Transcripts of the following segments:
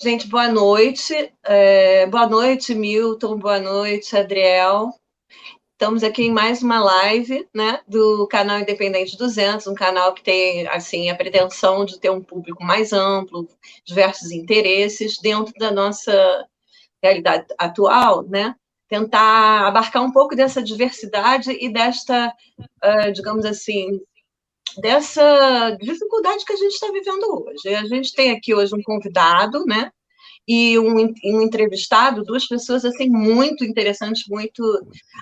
Gente, boa noite. Boa noite, Milton. Boa noite, Adriel. Estamos aqui em mais uma live, né, do canal Independente 200, um canal que tem, assim, a pretensão de ter um público mais amplo, diversos interesses dentro da nossa realidade atual, né? Tentar abarcar um pouco dessa diversidade e desta, digamos assim, dessa dificuldade que a gente está vivendo hoje. A gente tem aqui hoje um convidado, né? E um entrevistado, duas pessoas assim muito interessantes, muito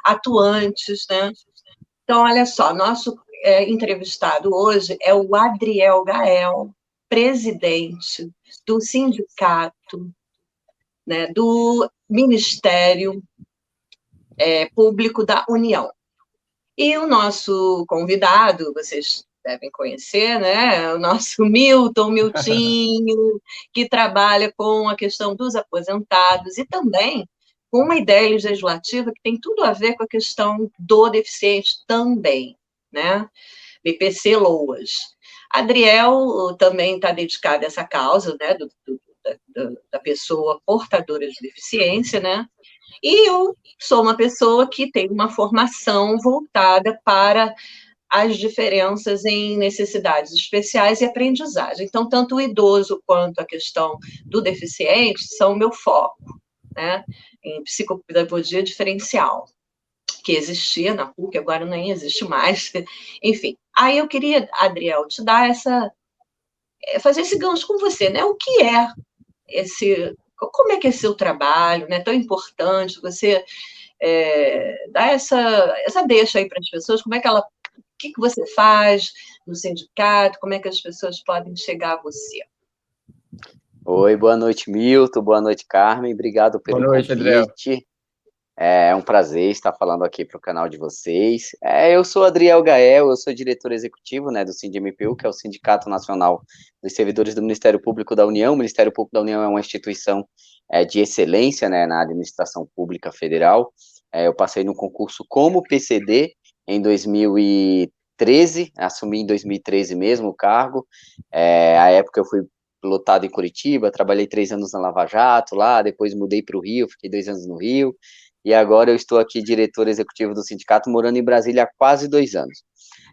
atuantes, né? Então, olha só, nosso entrevistado hoje é o Adriel Gael, presidente do sindicato, né, do Ministério Público da União. E o nosso convidado, vocês devem conhecer, né? O nosso Miltinho, que trabalha com a questão dos aposentados e também com uma ideia legislativa que tem tudo a ver com a questão do deficiente também, né? BPC Loas. Adriel também está dedicado a essa causa, né? Da pessoa portadora de deficiência, né? E eu sou uma pessoa que tem uma formação voltada para as diferenças em necessidades especiais e aprendizagem. Então, tanto o idoso quanto a questão do deficiente são o meu foco, né? Em psicopedagogia diferencial, que existia na PUC, agora nem existe mais. Enfim, aí eu queria, Adriel, te dar fazer esse gancho com você, né? O que é como é que é seu trabalho, né? Tão importante, você dá essa deixa aí para as pessoas, o que você faz no sindicato, como é que as pessoas podem chegar a você? Oi, boa noite, Milton, boa noite, Carmen, obrigado pelo Adriel. convite. É um prazer estar falando aqui para o canal de vocês. Eu sou Adriel Gael, eu sou diretor executivo, né, do SINDMPU, que é o Sindicato Nacional dos Servidores do Ministério Público da União. O Ministério Público da União é uma instituição de excelência, né, na administração pública federal. Eu passei no concurso como PCD em 2013, assumi em 2013 mesmo o cargo. À época eu fui lotado em Curitiba, trabalhei 3 anos na Lava Jato lá, depois mudei para o Rio, fiquei 2 anos no Rio, e agora eu estou aqui diretor executivo do sindicato, morando em Brasília há quase 2 anos.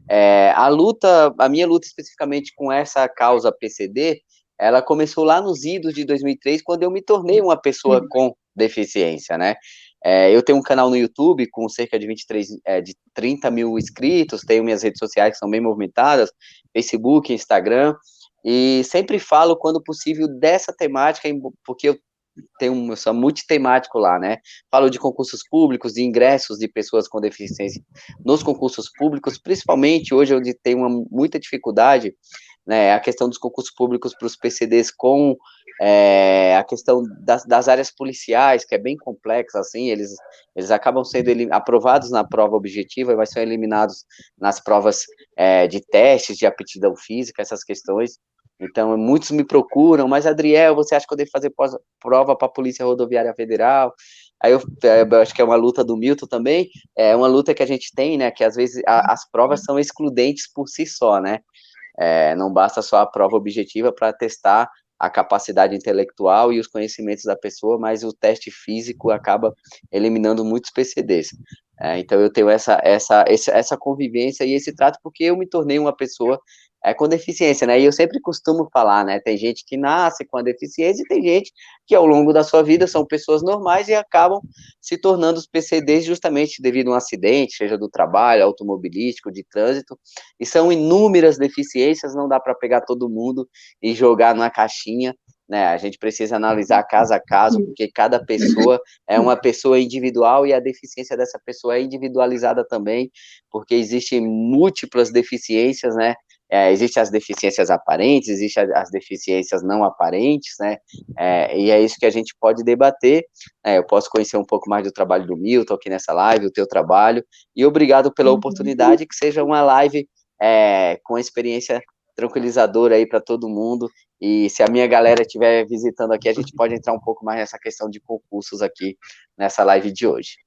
A minha luta especificamente com essa causa PCD, ela começou lá nos idos de 2003, quando eu me tornei uma pessoa com deficiência, né? Eu tenho um canal no YouTube com cerca de 30 mil inscritos, tenho minhas redes sociais que são bem movimentadas, Facebook, Instagram, e sempre falo, quando possível, dessa temática, porque eu sou multitemático lá, né? Falo de concursos públicos, de ingressos de pessoas com deficiência nos concursos públicos, principalmente hoje, onde tem muita dificuldade, né? A questão dos concursos públicos para os PCDs com a questão das áreas policiais, que é bem complexa, assim, eles acabam sendo aprovados na prova objetiva, mas são eliminados nas provas de testes, de aptidão física, essas questões. Então, muitos me procuram, mas, Adriel, você acha que eu devo fazer prova para a Polícia Rodoviária Federal? Aí eu acho que é uma luta do Milton também, é uma luta que a gente tem, né, que às vezes as provas são excludentes por si só, né? Não basta só a prova objetiva para testar a capacidade intelectual e os conhecimentos da pessoa, mas o teste físico acaba eliminando muitos PCDs. Então eu tenho essa convivência e esse trato porque eu me tornei uma pessoa com deficiência, né? E eu sempre costumo falar, né? Tem gente que nasce com a deficiência e tem gente que ao longo da sua vida são pessoas normais e acabam se tornando os PCDs justamente devido a um acidente, seja do trabalho, automobilístico, de trânsito, e são inúmeras deficiências, não dá para pegar todo mundo e jogar numa caixinha, né? A gente precisa analisar caso a caso, porque cada pessoa é uma pessoa individual e a deficiência dessa pessoa é individualizada também, porque existem múltiplas deficiências, né? Existem as deficiências aparentes, existem as deficiências não aparentes, né? E é isso que a gente pode debater. Eu posso conhecer um pouco mais do trabalho do Milton aqui nessa live, o teu trabalho, e obrigado pela oportunidade, que seja uma live com experiência tranquilizadora aí para todo mundo, e se a minha galera estiver visitando aqui, a gente pode entrar um pouco mais nessa questão de concursos aqui nessa live de hoje.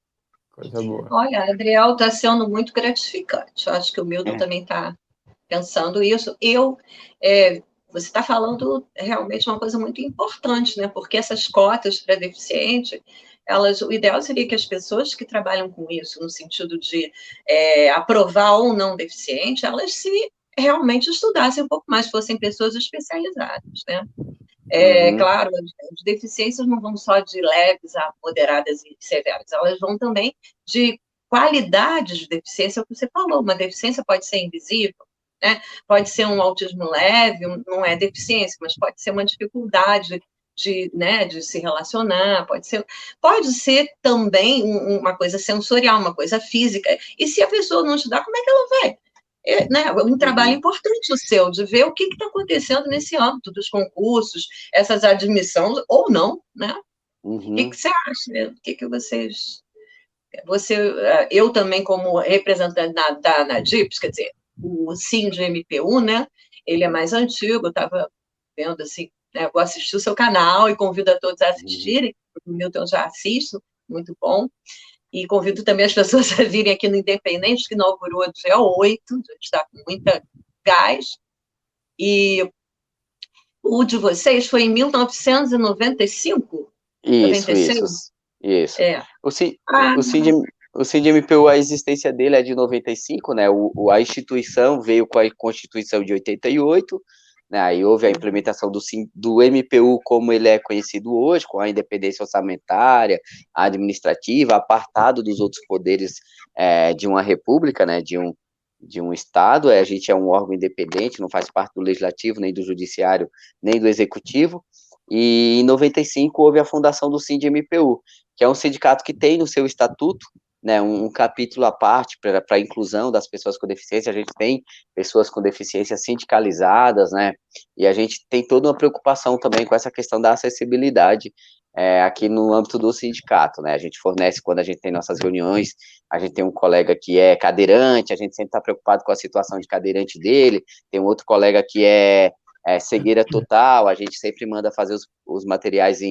Coisa boa. Olha, Adriel, está sendo muito gratificante. Eu acho que o Milton também está pensando isso. Eu você está falando realmente uma coisa muito importante, né? Porque essas cotas para deficiente, o ideal seria que as pessoas que trabalham com isso, no sentido de aprovar ou não deficiente, elas se realmente estudassem um pouco mais, fossem pessoas especializadas, né? Claro, as deficiências não vão só de leves a moderadas e severas, elas vão também de qualidades de deficiência, é o que você falou, uma deficiência pode ser invisível, né? Pode ser um autismo leve, não é deficiência, mas pode ser uma dificuldade né, de se relacionar, pode ser também uma coisa sensorial, uma coisa física, e se a pessoa não estudar, como é que ela vai? Né, um trabalho importante o seu, de ver o que está acontecendo nesse âmbito dos concursos, essas admissões, ou não, né? O que você acha? O que vocês... eu também, como representante da ANADIPS, quer dizer, o SINDI-MPU, né? Ele é mais antigo, eu estava vendo assim, né, vou assistir o seu canal e convido a todos a assistirem, o Milton já assisto, muito bom. E convido também as pessoas a virem aqui no Independente, que inaugurou dia 8, a gente está com muita gás. E o de vocês foi em 1995? Isso, 96? isso. É. O CIND-MPU, a existência dele é de 95, né? A instituição veio com a Constituição de 88, né? Aí houve a implementação do MPU como ele é conhecido hoje, com a independência orçamentária, administrativa, apartado dos outros poderes de uma república, né? De um Estado. A gente é um órgão independente, não faz parte do legislativo, nem do judiciário, nem do executivo. E em 95 houve a fundação do SIND-MPU, que é um sindicato que tem no seu estatuto, né, um capítulo à parte para a inclusão das pessoas com deficiência. A gente tem pessoas com deficiência sindicalizadas, né, e a gente tem toda uma preocupação também com essa questão da acessibilidade aqui no âmbito do sindicato, né. A gente fornece, quando a gente tem nossas reuniões, a gente tem um colega que é cadeirante, a gente sempre está preocupado com a situação de cadeirante dele, tem um outro colega que é cegueira total, a gente sempre manda fazer os materiais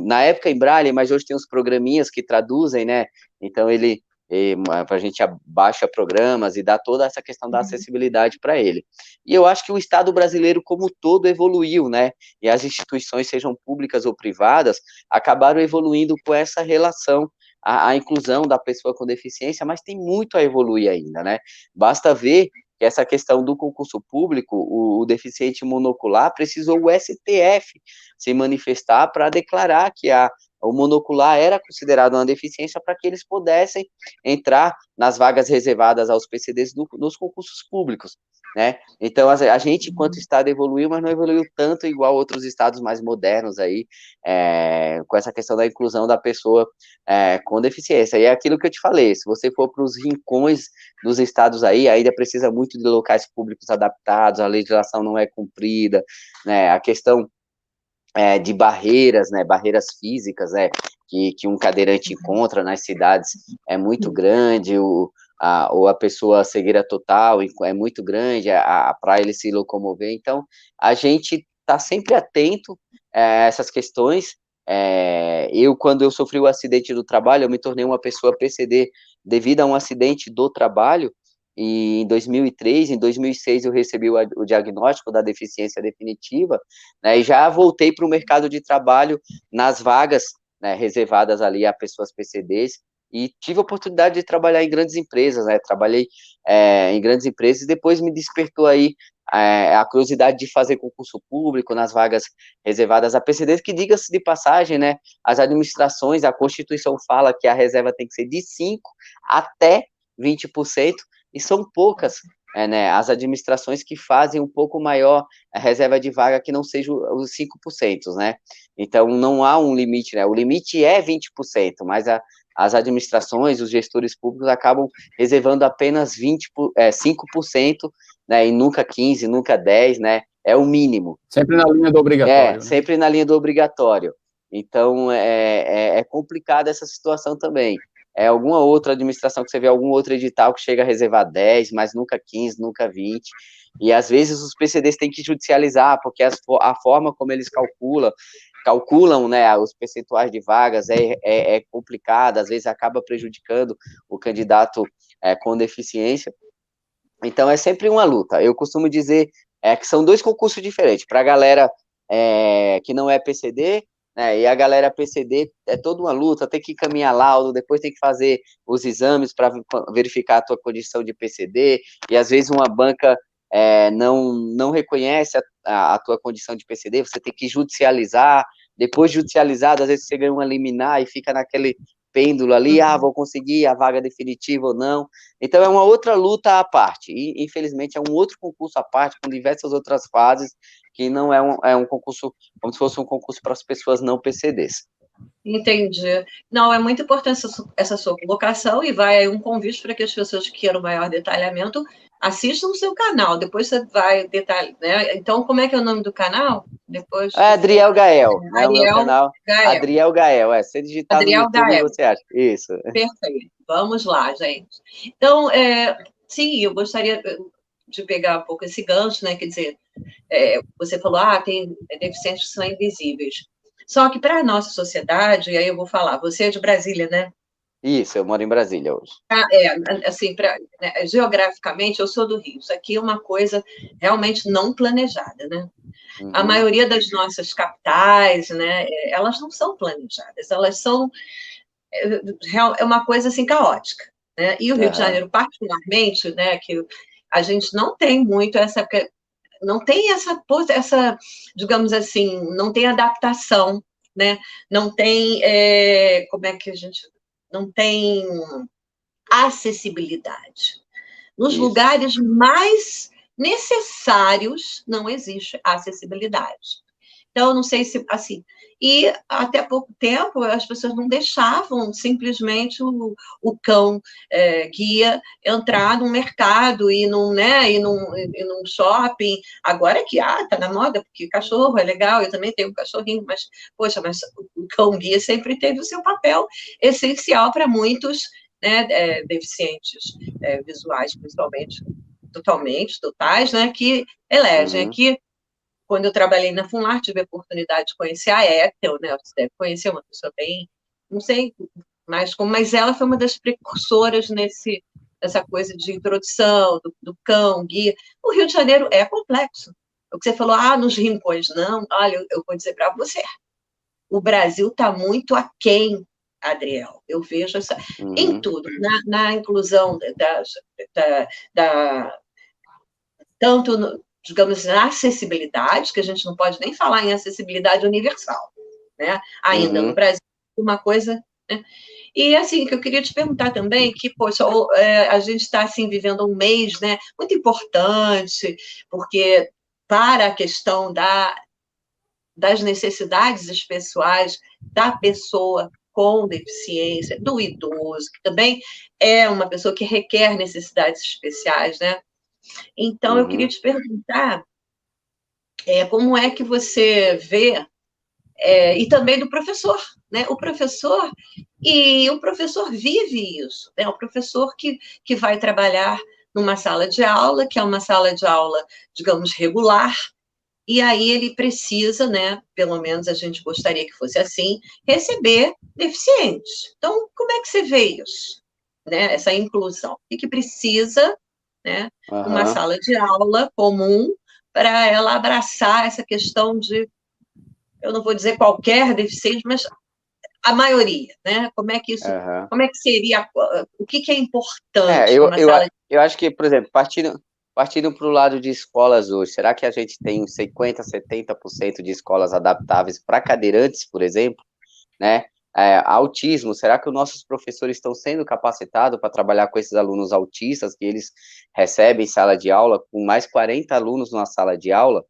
na época em Braille, mas hoje tem uns programinhas que traduzem, né, então a gente baixa programas e dá toda essa questão da acessibilidade para ele. E eu acho que o Estado brasileiro como um todo evoluiu, né, e as instituições, sejam públicas ou privadas, acabaram evoluindo com essa relação, a inclusão da pessoa com deficiência, mas tem muito a evoluir ainda, né, basta ver que essa questão do concurso público, o deficiente monocular, precisou o STF se manifestar para declarar que o monocular era considerado uma deficiência para que eles pudessem entrar nas vagas reservadas aos PCDs nos concursos públicos, né? Então, a gente, enquanto Estado, evoluiu, mas não evoluiu tanto igual outros estados mais modernos aí, com essa questão da inclusão da pessoa com deficiência. E é aquilo que eu te falei, se você for para os rincões dos estados aí, ainda precisa muito de locais públicos adaptados, a legislação não é cumprida, né? A questão de barreiras, né, barreiras físicas, né, que um cadeirante encontra nas cidades é muito grande, ou a pessoa cegueira total é muito grande para ele se locomover. Então, a gente está sempre atento a essas questões. Quando eu sofri o acidente do trabalho, eu me tornei uma pessoa PCD devido a um acidente do trabalho, e em 2003, em 2006 eu recebi o diagnóstico da deficiência definitiva, né, e já voltei para o mercado de trabalho nas vagas, né, reservadas ali a pessoas PCDs, e tive a oportunidade de trabalhar em grandes empresas, né, trabalhei em grandes empresas, e depois me despertou aí a curiosidade de fazer concurso público nas vagas reservadas a PCDs, que, diga-se de passagem, né, as administrações, a Constituição fala que a reserva tem que ser de 5 até 20%, e são poucas né, as administrações que fazem um pouco maior a reserva de vaga que não seja os 5%, né? Então, não há um limite, né? O limite é 20%, mas as administrações, os gestores públicos acabam reservando apenas 5%, né? E nunca 15%, nunca 10%, né? É o mínimo. Sempre na linha do obrigatório. Né? Sempre na linha do obrigatório. Então, é complicada essa situação também. Alguma outra administração que você vê, algum outro edital que chega a reservar 10, mas nunca 15, nunca 20, e às vezes os PCDs têm que judicializar, porque a forma como eles calculam, né, os percentuais de vagas é complicada, às vezes acaba prejudicando o candidato com deficiência. Então, é sempre uma luta. Eu costumo dizer que são dois concursos diferentes. Para a galera que não é PCD, né, e a galera PCD é toda uma luta, tem que encaminhar laudo, depois tem que fazer os exames para verificar a tua condição de PCD, e às vezes uma banca não reconhece a tua condição de PCD, você tem que judicializar, depois judicializado, às vezes você ganha uma liminar e fica naquele pêndulo ali, vou conseguir a vaga definitiva ou não. Então é uma outra luta à parte, e infelizmente é um outro concurso à parte, com diversas outras fases, que não é um concurso, como se fosse um concurso para as pessoas não PCDs. Entendi. Não, é muito importante essa sua colocação, e vai aí um convite para que as pessoas que queiram maior detalhamento assistam o seu canal, depois você vai detalhar, né? Então, como é que é o nome do canal? Depois Adriel Gael, né? O meu canal, Gael. Adriel Gael, se digitar Adriel no YouTube, Gael. Você acha. Isso. Perfeito. Vamos lá, gente. Então, sim, eu gostaria de pegar um pouco esse gancho, né? Quer dizer, você falou, tem deficientes que são invisíveis. Só que para a nossa sociedade, e aí eu vou falar, você é de Brasília, né? Isso, eu moro em Brasília hoje. Assim, geograficamente, eu sou do Rio. Isso aqui é uma coisa realmente não planejada, né? Uhum. A maioria das nossas capitais, né, elas não são planejadas, elas são uma coisa assim caótica, né? E o Rio de Janeiro, particularmente, né, que a gente não tem muito essa, digamos assim, não tem adaptação, né? Não tem, como é que a gente, não tem acessibilidade. Nos lugares mais necessários não existe acessibilidade. Então, eu não sei se, assim, e até pouco tempo as pessoas não deixavam simplesmente o cão guia entrar num mercado e num shopping. Agora que tá na moda, porque cachorro é legal, eu também tenho um cachorrinho, mas, poxa, mas o cão guia sempre teve o seu papel essencial para muitos, né, deficientes visuais, principalmente, totais, né, que elegem aqui. Quando eu trabalhei na Funlar, tive a oportunidade de conhecer a Ethel, né? Você deve conhecer, uma pessoa bem, não sei mais como, mas ela foi uma das precursoras nessa coisa de introdução do cão, guia. O Rio de Janeiro é complexo. O que você falou, nos rincões, não. Olha, eu vou dizer para você, o Brasil está muito aquém, Adriel. Eu vejo em tudo, na inclusão tanto digamos, na acessibilidade, que a gente não pode nem falar em acessibilidade universal, né? Ainda no Brasil, uma coisa, né? E, assim, que eu queria te perguntar também, que, poxa, a gente está, assim, vivendo um mês, né, muito importante, porque para a questão das necessidades pessoais da pessoa com deficiência, do idoso, que também é uma pessoa que requer necessidades especiais, né? Então, eu queria te perguntar como é que você vê, e também do professor, né? O professor vive isso, né? O professor que vai trabalhar numa sala de aula, que é uma sala de aula, digamos, regular, e aí ele precisa, né? Pelo menos a gente gostaria que fosse assim, receber deficientes. Então, como é que você vê isso? Né? Essa inclusão. O que precisa, né? Uma sala de aula comum para ela abraçar essa questão de, eu não vou dizer qualquer deficiente, mas a maioria, né? Como é que isso, como é que seria, o que é importante numa sala de... Eu acho que, por exemplo, partindo para o lado de escolas hoje, será que a gente tem 50%, 70% de escolas adaptáveis para cadeirantes, por exemplo, né? Autismo, será que os nossos professores estão sendo capacitados para trabalhar com esses alunos autistas, que eles recebem sala de aula, com mais 40 alunos numa sala de aula,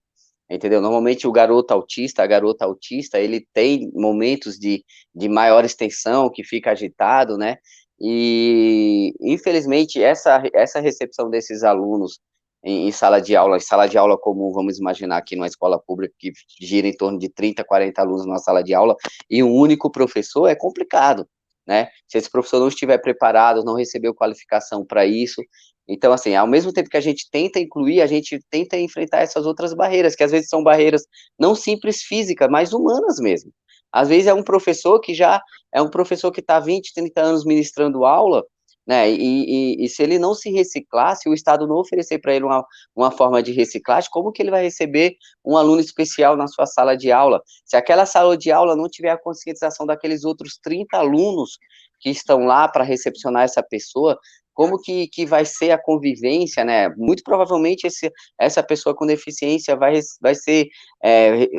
entendeu? Normalmente o garoto autista, a garota autista, ele tem momentos de maior extensão, que fica agitado, né? E, infelizmente, essa recepção desses alunos em sala de aula comum, vamos imaginar aqui numa escola pública que gira em torno de 30, 40 alunos numa sala de aula, e um único professor, é complicado, né? Se esse professor não estiver preparado, não recebeu qualificação para isso. Então, assim, ao mesmo tempo que a gente tenta incluir, a gente tenta enfrentar essas outras barreiras, que às vezes são barreiras não simples físicas, mas humanas mesmo. Às vezes é um professor que está 20, 30 anos ministrando aula, né? E se ele não se reciclar, se o Estado não oferecer para ele uma forma de reciclagem, como que ele vai receber um aluno especial na sua sala de aula? Se aquela sala de aula não tiver a conscientização daqueles outros 30 alunos que estão lá para recepcionar essa pessoa, como que vai ser a convivência, né? Muito provavelmente essa pessoa com deficiência vai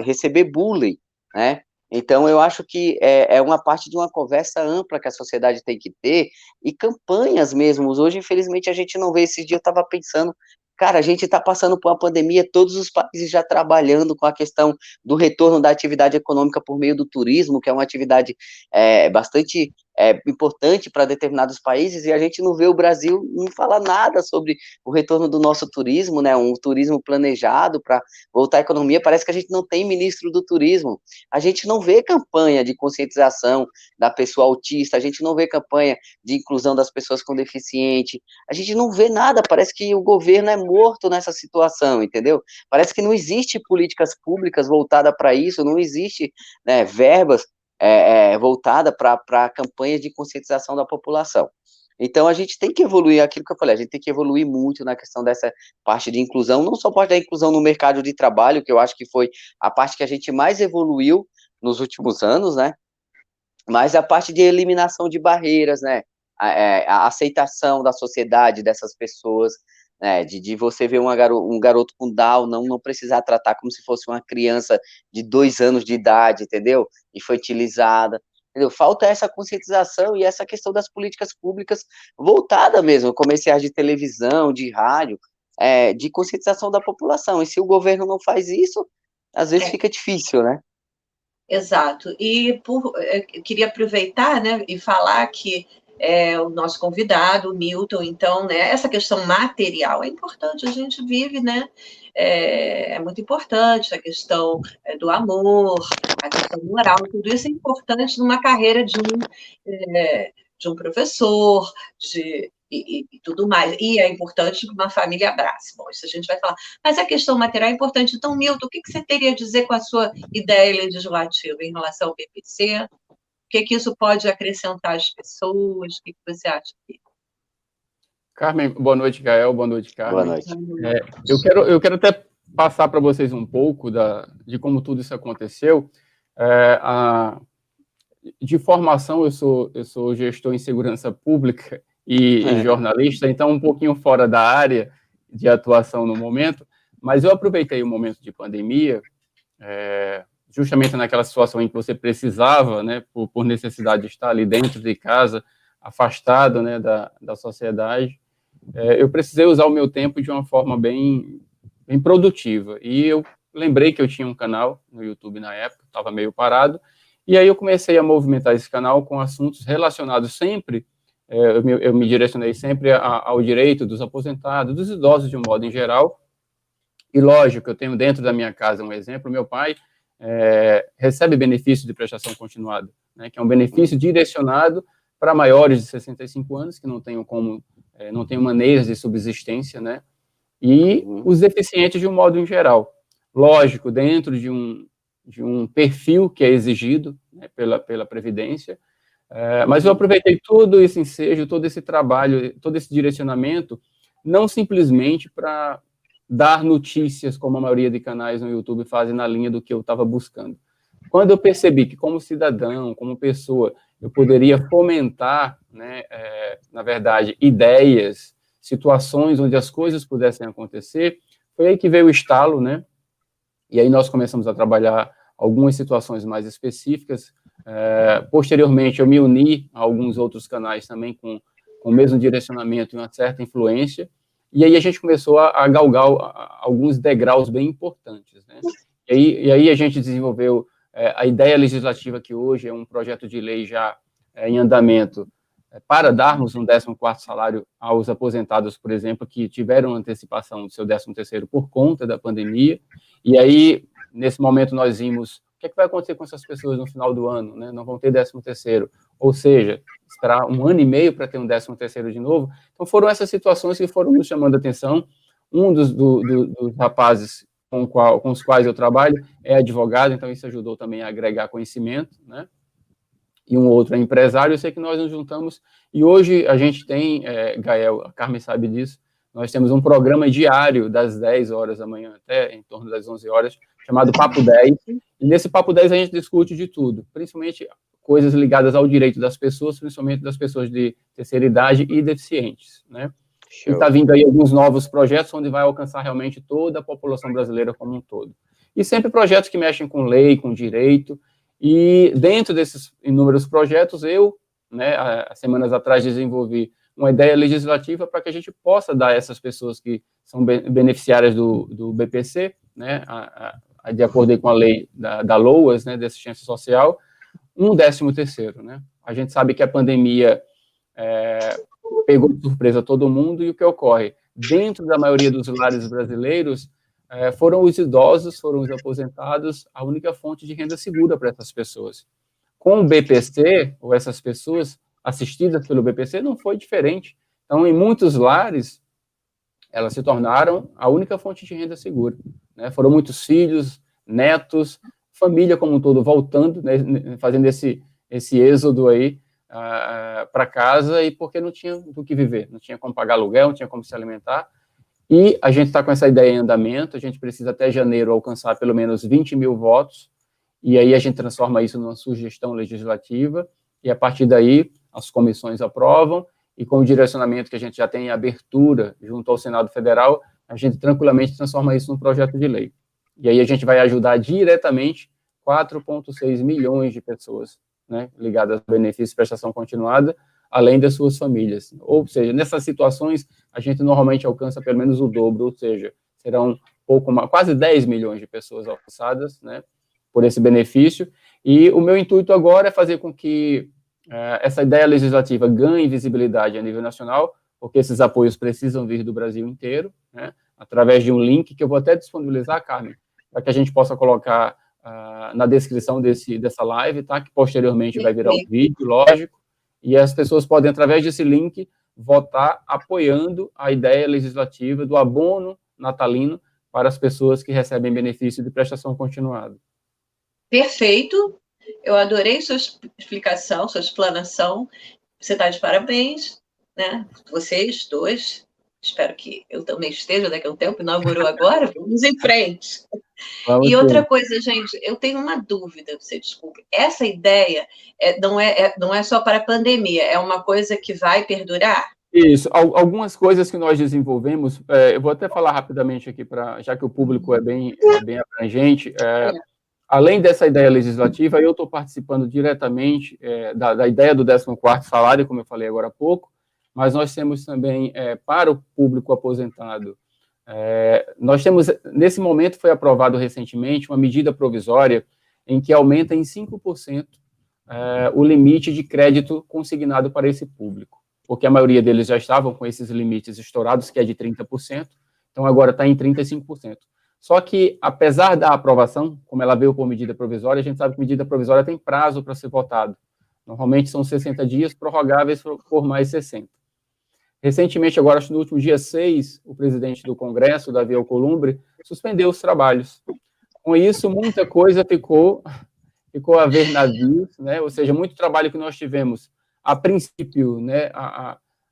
receber bullying, né? Então, eu acho que é uma parte de uma conversa ampla que a sociedade tem que ter, e campanhas mesmo. Hoje, infelizmente, a gente não vê. Esses dias eu estava pensando, cara, a gente está passando por uma pandemia, todos os países já trabalhando com a questão do retorno da atividade econômica por meio do turismo, que é uma atividade bastante importante para determinados países, e a gente não vê o Brasil não falar nada sobre o retorno do nosso turismo, né, um turismo planejado para voltar à economia. Parece que a gente não tem ministro do turismo, a gente não vê campanha de conscientização da pessoa autista, a gente não vê campanha de inclusão das pessoas com deficiente, a gente não vê nada, parece que o governo é morto nessa situação, entendeu? Parece que não existe políticas públicas voltadas para isso, não existe, né, verbas voltada para campanhas de conscientização da população. Então, a gente tem que evoluir, aquilo que eu falei, a gente tem que evoluir muito na questão dessa parte de inclusão, não só parte da inclusão no mercado de trabalho, que eu acho que foi a parte que a gente mais evoluiu nos últimos anos, né, mas a parte de eliminação de barreiras, né, a aceitação da sociedade dessas pessoas, né, de você ver um garoto com Down, não precisar tratar como se fosse uma criança de 2 anos de idade, entendeu? Infantilizada, entendeu? Falta essa conscientização e essa questão das políticas públicas voltada mesmo, comerciais de televisão, de rádio, de conscientização da população. E se o governo não faz isso, às vezes fica difícil, né? Exato. E queria aproveitar, né, e falar que o nosso convidado, o Milton, então, né, essa questão material é importante, a gente vive, né, é muito importante a questão do amor, a questão moral, tudo isso é importante numa carreira de um professor, e tudo mais. E é importante que uma família abrace. Bom, isso a gente vai falar. Mas a questão material é importante. Então, Milton, o que você teria a dizer com a sua ideia legislativa em relação ao PPC? O que isso pode acrescentar às pessoas? O que você acha? Carmen, boa noite, Gael, boa noite, Carmen. Boa noite. Eu quero até passar para vocês um pouco de como tudo isso aconteceu. De formação, eu sou gestor em segurança pública e jornalista, então um pouquinho fora da área de atuação no momento, mas eu aproveitei o momento de pandemia, justamente naquela situação em que você precisava, né, por necessidade de estar ali dentro de casa, afastado, né, da sociedade, eu precisei usar o meu tempo de uma forma bem produtiva, e eu lembrei que eu tinha um canal no YouTube na época, estava meio parado, e aí eu comecei a movimentar esse canal com assuntos relacionados sempre, eu me direcionei sempre ao direito dos aposentados, dos idosos de um modo em geral, e lógico, eu tenho dentro da minha casa um exemplo, meu pai recebe benefício de prestação continuada, né, que é um benefício direcionado para maiores de 65 anos, que não tenham maneiras de subsistência, né, e os deficientes de um modo em geral. Lógico, dentro de um perfil que é exigido, né, pela Previdência, mas eu aproveitei todo esse ensejo, todo esse trabalho, todo esse direcionamento, não simplesmente para dar notícias, como a maioria de canais no YouTube fazem na linha do que eu estava buscando. Quando eu percebi que, como cidadão, como pessoa, eu poderia fomentar, né, na verdade, ideias, situações onde as coisas pudessem acontecer, foi aí que veio o estalo, né? E aí nós começamos a trabalhar algumas situações mais específicas. Posteriormente, eu me uni a alguns outros canais também com o mesmo direcionamento e uma certa influência, e aí a gente começou a galgar alguns degraus bem importantes, né? E aí a gente desenvolveu a ideia legislativa, que hoje é um projeto de lei já em andamento, para darmos um 14º salário aos aposentados, por exemplo, que tiveram antecipação do seu 13º por conta da pandemia. E aí, nesse momento, nós vimos o que vai acontecer com essas pessoas no final do ano, né? Não vão ter 13º, ou seja, esperar 1 ano e meio para ter um 13º de novo. Então, foram essas situações que foram nos chamando a atenção. Um dos rapazes com os quais eu trabalho é advogado, então isso ajudou também a agregar conhecimento, né? e um outro é empresário. Eu sei que nós nos juntamos, e hoje a gente tem, Gael, a Carmen sabe disso, nós temos um programa diário das 10 horas da manhã até em torno das 11 horas, chamado Papo 10, e nesse Papo 10 a gente discute de tudo, principalmente coisas ligadas ao direito das pessoas, principalmente das pessoas de terceira idade e deficientes, né? E está vindo aí alguns novos projetos onde vai alcançar realmente toda a população brasileira como um todo. E sempre projetos que mexem com lei, com direito, e dentro desses inúmeros projetos, eu, né, há semanas atrás, desenvolvi uma ideia legislativa para que a gente possa dar a essas pessoas que são beneficiárias do BPC, né, de acordo com a lei da LOAS, né, de assistência social, um 13º, né? A gente sabe que a pandemia pegou de surpresa todo mundo, e o que ocorre? Dentro da maioria dos lares brasileiros, foram os idosos, foram os aposentados, a única fonte de renda segura para essas pessoas. Com o BPC, ou essas pessoas assistidas pelo BPC, não foi diferente. Então, em muitos lares, elas se tornaram a única fonte de renda segura, né? Foram muitos filhos, netos, família como um todo voltando, né, fazendo esse êxodo aí para casa, e porque não tinha do que viver, não tinha como pagar aluguel, não tinha como se alimentar. E a gente está com essa ideia em andamento, a gente precisa até janeiro alcançar pelo menos 20 mil votos, e aí a gente transforma isso numa sugestão legislativa, e a partir daí as comissões aprovam, e com o direcionamento que a gente já tem em abertura junto ao Senado Federal, a gente tranquilamente transforma isso num projeto de lei. E aí a gente vai ajudar diretamente 4,6 milhões de pessoas, né, ligadas a benefício de prestação continuada, além das suas famílias. Ou seja, nessas situações, a gente normalmente alcança pelo menos o dobro, ou seja, serão quase 10 milhões de pessoas alcançadas, né, por esse benefício. E o meu intuito agora é fazer com que essa ideia legislativa ganhe visibilidade a nível nacional, porque esses apoios precisam vir do Brasil inteiro, né, através de um link que eu vou até disponibilizar, Carmen, para que a gente possa colocar na descrição dessa live, tá, que posteriormente vai virar um vídeo, lógico, e as pessoas podem, através desse link, votar apoiando a ideia legislativa do abono natalino para as pessoas que recebem benefício de prestação continuada. Perfeito. Eu adorei sua explicação, sua explanação. Você está de parabéns, né? Vocês dois. Espero que eu também esteja daqui a um tempo. Inaugurou agora, vamos em frente. Vamos e outra coisa, gente, eu tenho uma dúvida, você desculpe. Essa ideia não é só para a pandemia, é uma coisa que vai perdurar? Isso. Algumas coisas que nós desenvolvemos, eu vou até falar rapidamente aqui, já que o público é bem abrangente. Além dessa ideia legislativa, eu estou participando diretamente da ideia do 14º salário, como eu falei agora há pouco, mas nós temos também, para o público aposentado, nós temos, nesse momento foi aprovado recentemente uma medida provisória em que aumenta em 5% o limite de crédito consignado para esse público, porque a maioria deles já estavam com esses limites estourados, que é de 30%, então agora está em 35%. Só que, apesar da aprovação, como ela veio por medida provisória, a gente sabe que medida provisória tem prazo para ser votado. Normalmente são 60 dias, prorrogáveis por mais 60. Recentemente, agora, acho que no último dia 6, o presidente do Congresso, Davi Alcolumbre, suspendeu os trabalhos. Com isso, muita coisa ficou a ver navios, né? Ou seja, muito trabalho que nós tivemos, a princípio, né,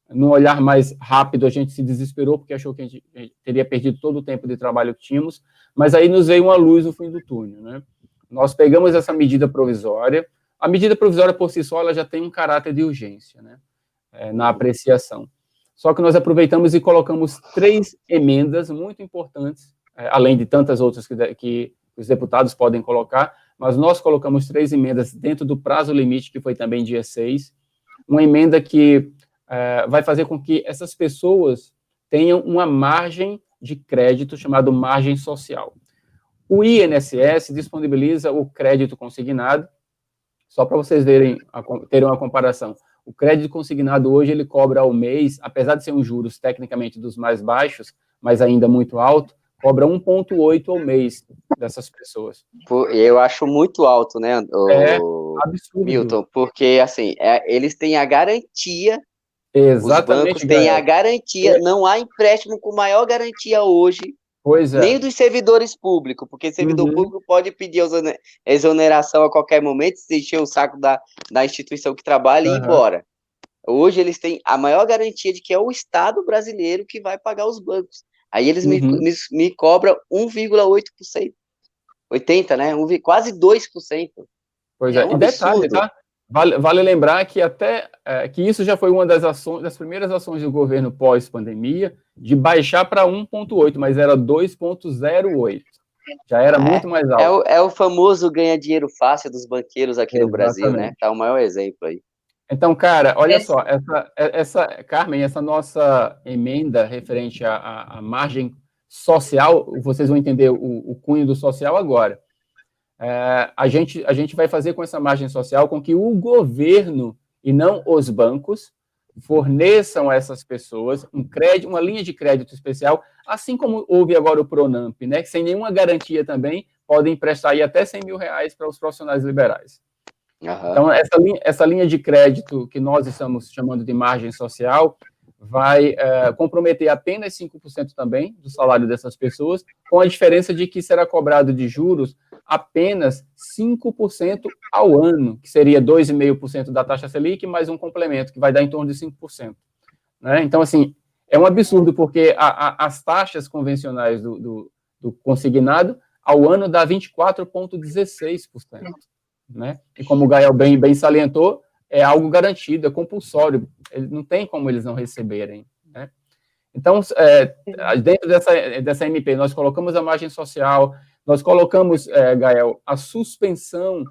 num olhar mais rápido, a gente se desesperou, porque achou que a gente teria perdido todo o tempo de trabalho que tínhamos, mas aí nos veio uma luz no fim do túnel, né? Nós pegamos essa medida provisória, a medida provisória por si só, ela já tem um caráter de urgência, né, na apreciação. Só que nós aproveitamos e colocamos 3 emendas muito importantes, além de tantas outras que os deputados podem colocar, mas nós colocamos 3 emendas dentro do prazo limite, que foi também dia 6, uma emenda que vai fazer com que essas pessoas tenham uma margem de crédito chamada margem social. O INSS disponibiliza o crédito consignado, só para vocês terem uma comparação. O crédito consignado hoje, ele cobra ao mês, apesar de ser um juros tecnicamente dos mais baixos, mas ainda muito alto, cobra 1,8 ao mês dessas pessoas. Eu acho muito alto, né, absurdo. Milton, porque, assim, eles têm a garantia. Exatamente, os bancos têm a garantia, não há empréstimo com maior garantia hoje Pois é. Nem dos servidores públicos, porque servidor público pode pedir exoneração a qualquer momento, se encher o saco da instituição que trabalha e ir embora. Hoje eles têm a maior garantia de que é o Estado brasileiro que vai pagar os bancos. Aí eles me cobram 1,8%. 80%, né? Quase 2%. Pois é. Um e detalhe, tá? Vale lembrar que até que isso já foi uma das primeiras ações do governo pós-pandemia, de baixar para 1,8, mas era 2,08. Já era muito mais alto. É o famoso ganha dinheiro fácil dos banqueiros aqui no Brasil, né? Tá o maior exemplo aí. Então, cara, olha só, Carmen, essa nossa emenda referente à margem social, vocês vão entender o cunho do social agora. A gente vai fazer com essa margem social com que o governo e não os bancos forneçam a essas pessoas uma linha de crédito especial, assim como houve agora o Pronamp, né, que sem nenhuma garantia também podem emprestar aí até R$100 mil para os profissionais liberais. Então, essa linha de crédito que nós estamos chamando de margem social vai comprometer apenas 5% também do salário dessas pessoas, com a diferença de que será cobrado de juros apenas 5% ao ano, que seria 2,5% da taxa Selic, mais um complemento, que vai dar em torno de 5%. Né? Então, assim, é um absurdo, porque as taxas convencionais do consignado, ao ano, dá 24,16%. Né? E como o Gael bem salientou, é algo garantido, é compulsório, não tem como eles não receberem. Né? Então, dentro dessa MP, nós colocamos a margem social, nós colocamos, Gael, a suspensão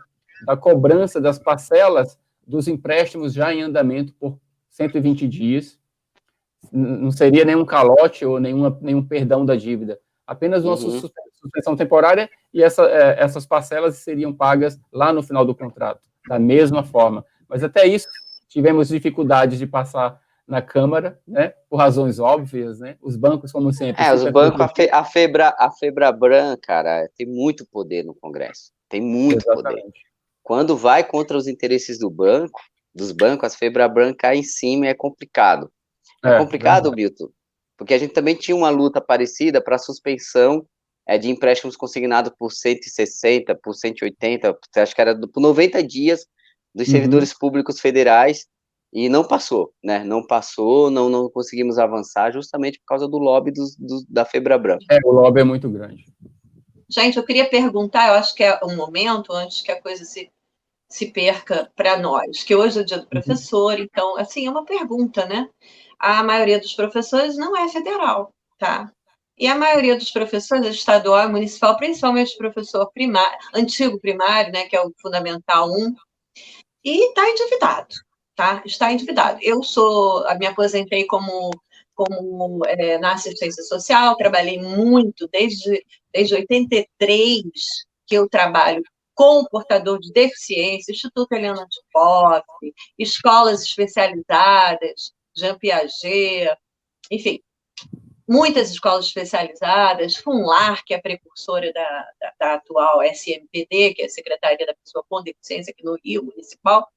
da cobrança das parcelas dos empréstimos já em andamento por 120 dias, não seria nenhum calote ou nenhum perdão da dívida, apenas uma suspensão temporária, e essas parcelas seriam pagas lá no final do contrato, da mesma forma. Mas até isso, tivemos dificuldades de passar na Câmara, né, por razões óbvias, né, os bancos, como sempre... Os bancos, a Febraban, cara, tem muito poder no Congresso, tem muito poder. Quando vai contra os interesses dos bancos, a Febraban cai em cima e é complicado. É complicado, Milton, porque a gente também tinha uma luta parecida para a suspensão de empréstimos consignados por 160, por 180, acho que era por 90 dias dos servidores públicos federais, e não passou, né? Não passou, não conseguimos avançar, justamente por causa do lobby da Febraban. O lobby é muito grande. Gente, eu queria perguntar, eu acho que é um momento antes que a coisa se perca para nós, que hoje é o dia do professor, então, assim, é uma pergunta, né? A maioria dos professores não é federal, tá? E a maioria dos professores é estadual e municipal, principalmente professor primário, antigo primário, né, que é o Fundamental 1, e está endividado, tá? Está endividado. Eu me aposentei na assistência social, trabalhei muito, desde 83, que eu trabalho com o portador de deficiência, Instituto Helena de Posse, escolas especializadas, Jean Piaget, enfim, muitas escolas especializadas, FUNLAR, que é a precursora da atual SMPD, que é a Secretaria da Pessoa com Deficiência aqui no Rio Municipal.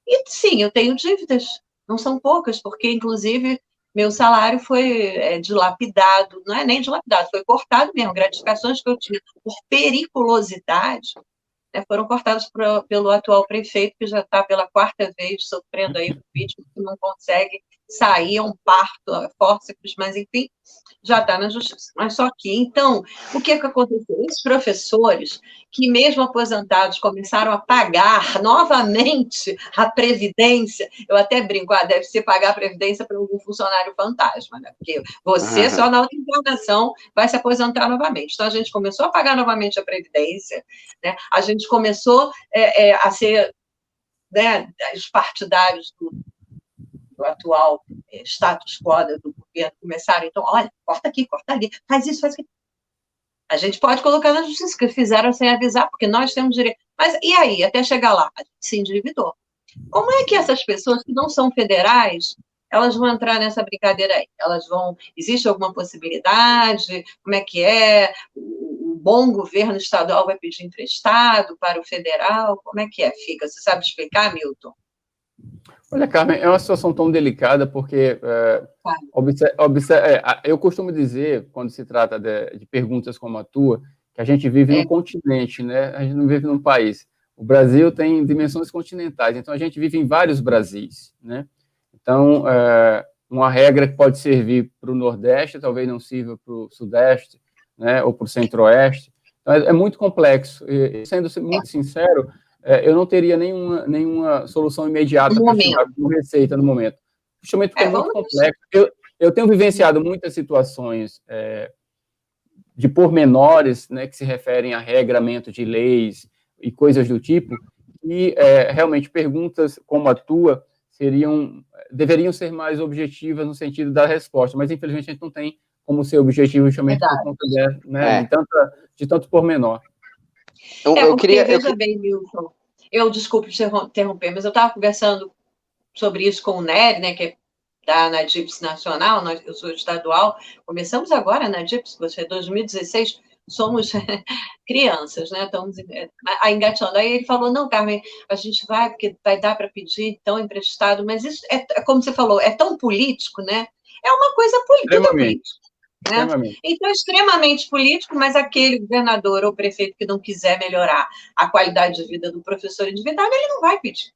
E, sim, eu tenho dívidas, não são poucas, porque, inclusive, meu salário foi dilapidado, não é nem dilapidado, foi cortado mesmo, gratificações que eu tinha por periculosidade, foram cortadas pelo atual prefeito, que já está pela 4ª vez sofrendo aí o vítima, que não consegue sair, é um parto a fórceps, mas, enfim, já está na justiça. Mas só que, então, o que aconteceu? Esses professores, que mesmo aposentados, começaram a pagar novamente a Previdência, eu até brinco, deve ser pagar a Previdência para algum funcionário fantasma, né? Porque você, só na outra encarnação, vai se aposentar novamente. Então, a gente começou a pagar novamente a Previdência, né? A gente começou a ser, né, os partidários do atual status quo do governo começaram, então, olha, corta aqui, corta ali, faz isso, faz aquilo. A gente pode colocar na justiça, que fizeram sem avisar, porque nós temos direito. Mas e aí, até chegar lá? A gente se endividou. Como é que essas pessoas que não são federais, elas vão entrar nessa brincadeira aí? Existe alguma possibilidade? Como é que é? O bom governo estadual vai pedir emprestado para o federal? Como é que fica? Você sabe explicar, Milton? Olha, Carmen, é uma situação tão delicada porque eu costumo dizer, quando se trata de perguntas como a tua, que a gente vive num continente, né? A gente não vive num país. O Brasil tem dimensões continentais, então a gente vive em vários Brasis, né? Então, uma regra que pode servir para o Nordeste, talvez não sirva para o Sudeste, né? Ou para o Centro-Oeste. Então, é muito complexo. E, sendo muito sincero, eu não teria nenhuma solução imediata para te dar como receita no momento. Justamente porque é muito complexo. Eu tenho vivenciado muitas situações de pormenores, né, que se referem a regramento de leis e coisas do tipo, e realmente perguntas como a tua deveriam ser mais objetivas no sentido da resposta, mas infelizmente a gente não tem como ser objetivo justamente por conta de tanto pormenor. Veja bem, Milton, desculpe te interromper, mas eu estava conversando sobre isso com o Nery, né, que é da Anadips Nacional, eu sou estadual, começamos agora na Anadips, você é 2016, somos crianças, né, estamos engateando. Aí ele falou, não, Carmen, a gente vai, porque vai dar para pedir, então, emprestado, mas isso como você falou, é tão político, né, é uma coisa política, tudo é político. Né? Então, é extremamente político, mas aquele governador ou prefeito que não quiser melhorar a qualidade de vida do professor endividado, ele não vai pedir.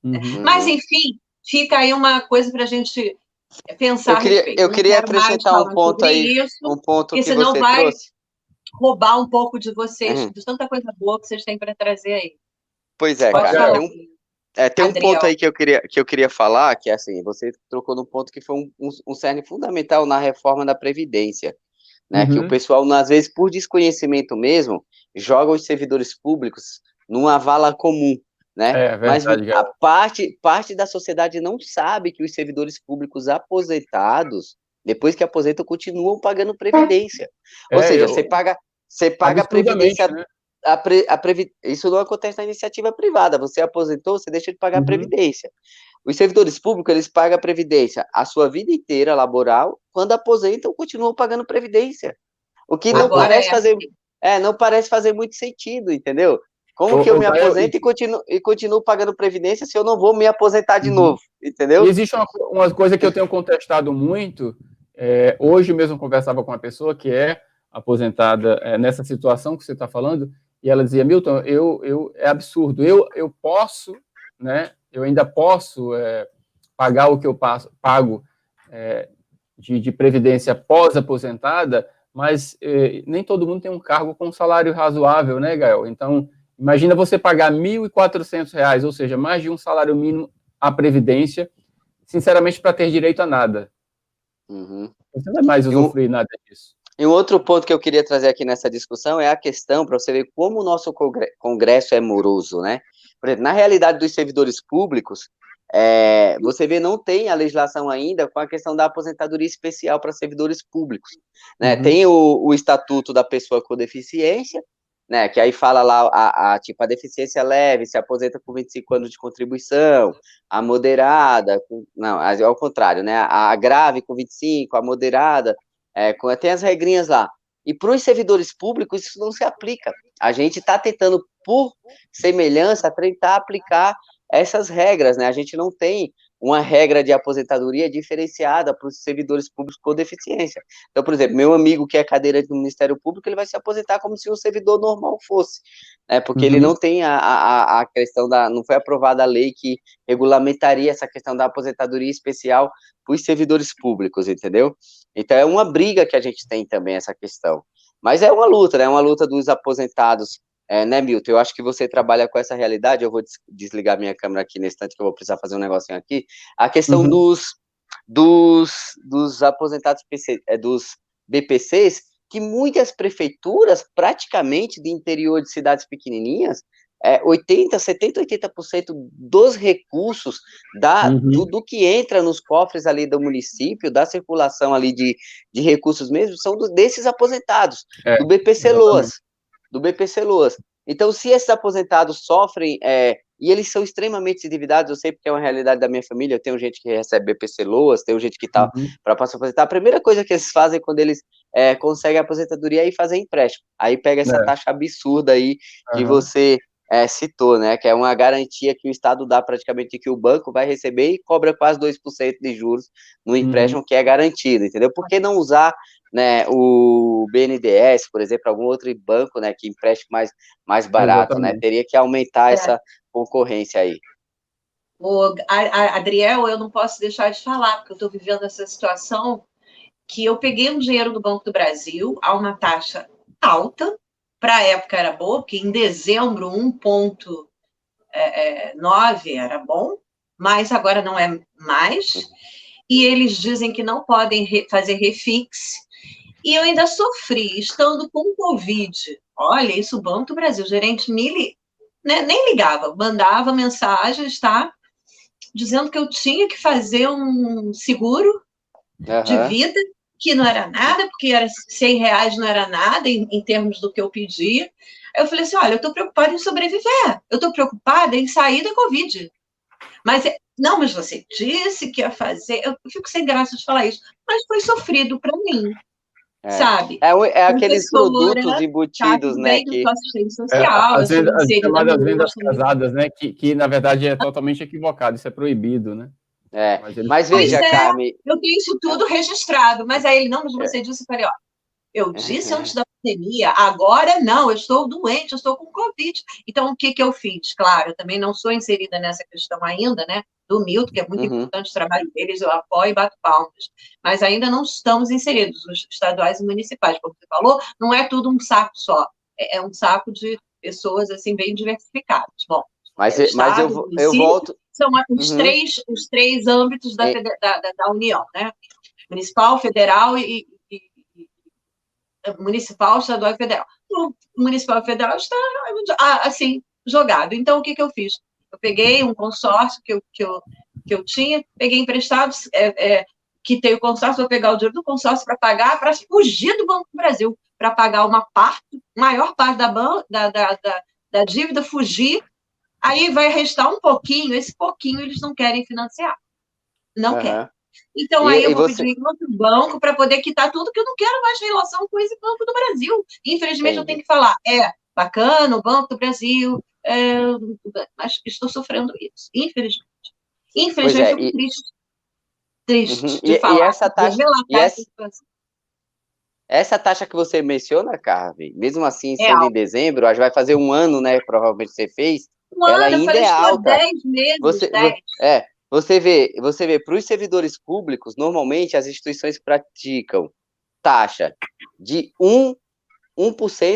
Né? Mas, enfim, fica aí uma coisa para a gente pensar a respeito. Eu queria acrescentar um ponto aí, porque que senão você vai trouxe. Roubar um pouco de vocês, de tanta coisa boa que vocês têm para trazer aí. Pois é, cara. Tem um ponto aí que eu queria falar, que é assim, você trocou num ponto que foi um cerne fundamental na reforma da Previdência, né? Que o pessoal, às vezes, por desconhecimento mesmo, joga os servidores públicos numa vala comum, né? Mas a parte da sociedade não sabe que os servidores públicos aposentados, depois que aposentam, continuam pagando Previdência. Ou seja, você paga a Previdência... Né? Isso não acontece na iniciativa privada. Você aposentou, você deixa de pagar a Previdência. Os servidores públicos, eles pagam a Previdência a sua vida inteira laboral, quando aposentam, continuam pagando Previdência. O que não parece fazer muito sentido, entendeu? Como que eu me aposento e continuo pagando Previdência se eu não vou me aposentar de novo, entendeu? E existe uma coisa que eu tenho contestado muito, hoje mesmo eu conversava com uma pessoa que é aposentada nessa situação que você está falando, e ela dizia, Milton, é absurdo, eu posso, né, eu ainda posso pagar o que eu pago de previdência pós-aposentada, mas nem todo mundo tem um cargo com salário razoável, né, Gael? Então, imagina você pagar R$ 1.400, ou seja, mais de um salário mínimo à previdência, sinceramente, para ter direito a nada. Você não vai mais usufruir nada disso. E um outro ponto que eu queria trazer aqui nessa discussão é a questão, para você ver como o nosso Congresso é moroso, né? Por exemplo, na realidade dos servidores públicos, você vê, não tem a legislação ainda com a questão da aposentadoria especial para servidores públicos, né? Tem o Estatuto da Pessoa com Deficiência, né? Que aí fala lá, tipo, a deficiência leve se aposenta com 25 anos de contribuição, a moderada, não, ao contrário, né? A grave com 25, a moderada, tem as regrinhas lá. E para os servidores públicos isso não se aplica. A gente está tentando, por semelhança, tentar aplicar essas regras, né? A gente não tem uma regra de aposentadoria diferenciada para os servidores públicos com deficiência. Então, por exemplo, meu amigo que é cadeira do Ministério Público, ele vai se aposentar como se um servidor normal fosse, né? Porque ele não tem a questão não foi aprovada a lei que regulamentaria essa questão da aposentadoria especial para os servidores públicos, entendeu? Então, é uma briga que a gente tem também, essa questão. Mas é uma luta, né? É uma luta dos aposentados, né, Milton? Eu acho que você trabalha com essa realidade. Eu vou desligar minha câmera aqui nesse instante, que eu vou precisar fazer um negocinho aqui. A questão dos aposentados, dos BPCs, que muitas prefeituras, praticamente de interior de cidades pequenininhas, 70%, 80% dos recursos do que entra nos cofres ali do município, da circulação ali de recursos mesmo, são desses aposentados, do BPC Loas. Então, se esses aposentados sofrem, e eles são extremamente endividados, eu sei porque é uma realidade da minha família, eu tenho gente que recebe BPC Loas, tenho gente que está para passar a aposentar, a primeira coisa que eles fazem quando eles conseguem a aposentadoria é ir fazer empréstimo, aí pega essa taxa absurda aí, que você citou, né, que é uma garantia que o Estado dá praticamente que o banco vai receber e cobra quase 2% de juros no empréstimo que é garantido, entendeu? Por que não usar, né, o BNDES, por exemplo, algum outro banco, né, que empreste mais barato, né? Exatamente. Teria que aumentar essa concorrência aí. Adriel, eu não posso deixar de falar, porque eu estou vivendo essa situação que eu peguei um dinheiro do Banco do Brasil a uma taxa alta, para a época era boa, porque em dezembro 1,9 era bom, mas agora não é mais, e eles dizem que não podem fazer refix, e eu ainda sofri, estando com Covid. Olha, isso o Banco do Brasil, o gerente né, nem ligava, mandava mensagens, tá? Dizendo que eu tinha que fazer um seguro de vida, que não era nada, porque era R$100 não era nada em termos do que eu pedia. Aí eu falei assim, olha, eu estou preocupada em sobreviver, eu estou preocupada em sair da Covid. Mas, não, mas você disse que ia fazer, eu fico sem graça de falar isso, mas foi sofrido para mim, sabe? É aqueles produtos embutidos, tá, né, bem, que... eu sou assistente social, As chamadas vendas gosto casadas, né, que na verdade é totalmente equivocado, isso é proibido, né? Mas veja, Carmen... Eu tenho isso tudo registrado, mas aí ele, não, mas você disse, eu falei, ó, eu disse antes da pandemia, agora não, eu estou doente, eu estou com Covid. Então, o que eu fiz? Claro, eu também não sou inserida nessa questão ainda, né, do Milton, que é muito importante o trabalho deles, eu apoio e bato palmas, mas ainda não estamos inseridos, os estaduais e municipais, como você falou, não é tudo um saco só, é um saco de pessoas, assim, bem diversificadas. Bom, mas eu volto... São os três âmbitos da União, né? Municipal, federal e municipal, estadual e federal. O municipal e federal está, assim, jogado. Então, o que eu fiz? Eu peguei um consórcio que eu tinha, peguei emprestados, quitei o consórcio, vou pegar o dinheiro do consórcio para pagar, para fugir do Banco do Brasil, para pagar maior parte da dívida, fugir. Aí vai restar um pouquinho, esse pouquinho eles não querem financiar. Não querem. Então, aí eu vou pedir em outro banco para poder quitar tudo, que eu não quero mais relação com esse Banco do Brasil. Infelizmente, eu tenho que falar, bacana o Banco do Brasil, mas estou sofrendo isso, infelizmente. Infelizmente, eu fico triste de falar. E essa taxa que você menciona, Carmen, mesmo assim, sendo em dezembro, acho que vai fazer um ano, né, provavelmente você fez, ela ainda é alta. 10 meses, 10. Você vê, para os servidores públicos, normalmente as instituições praticam taxa de 1%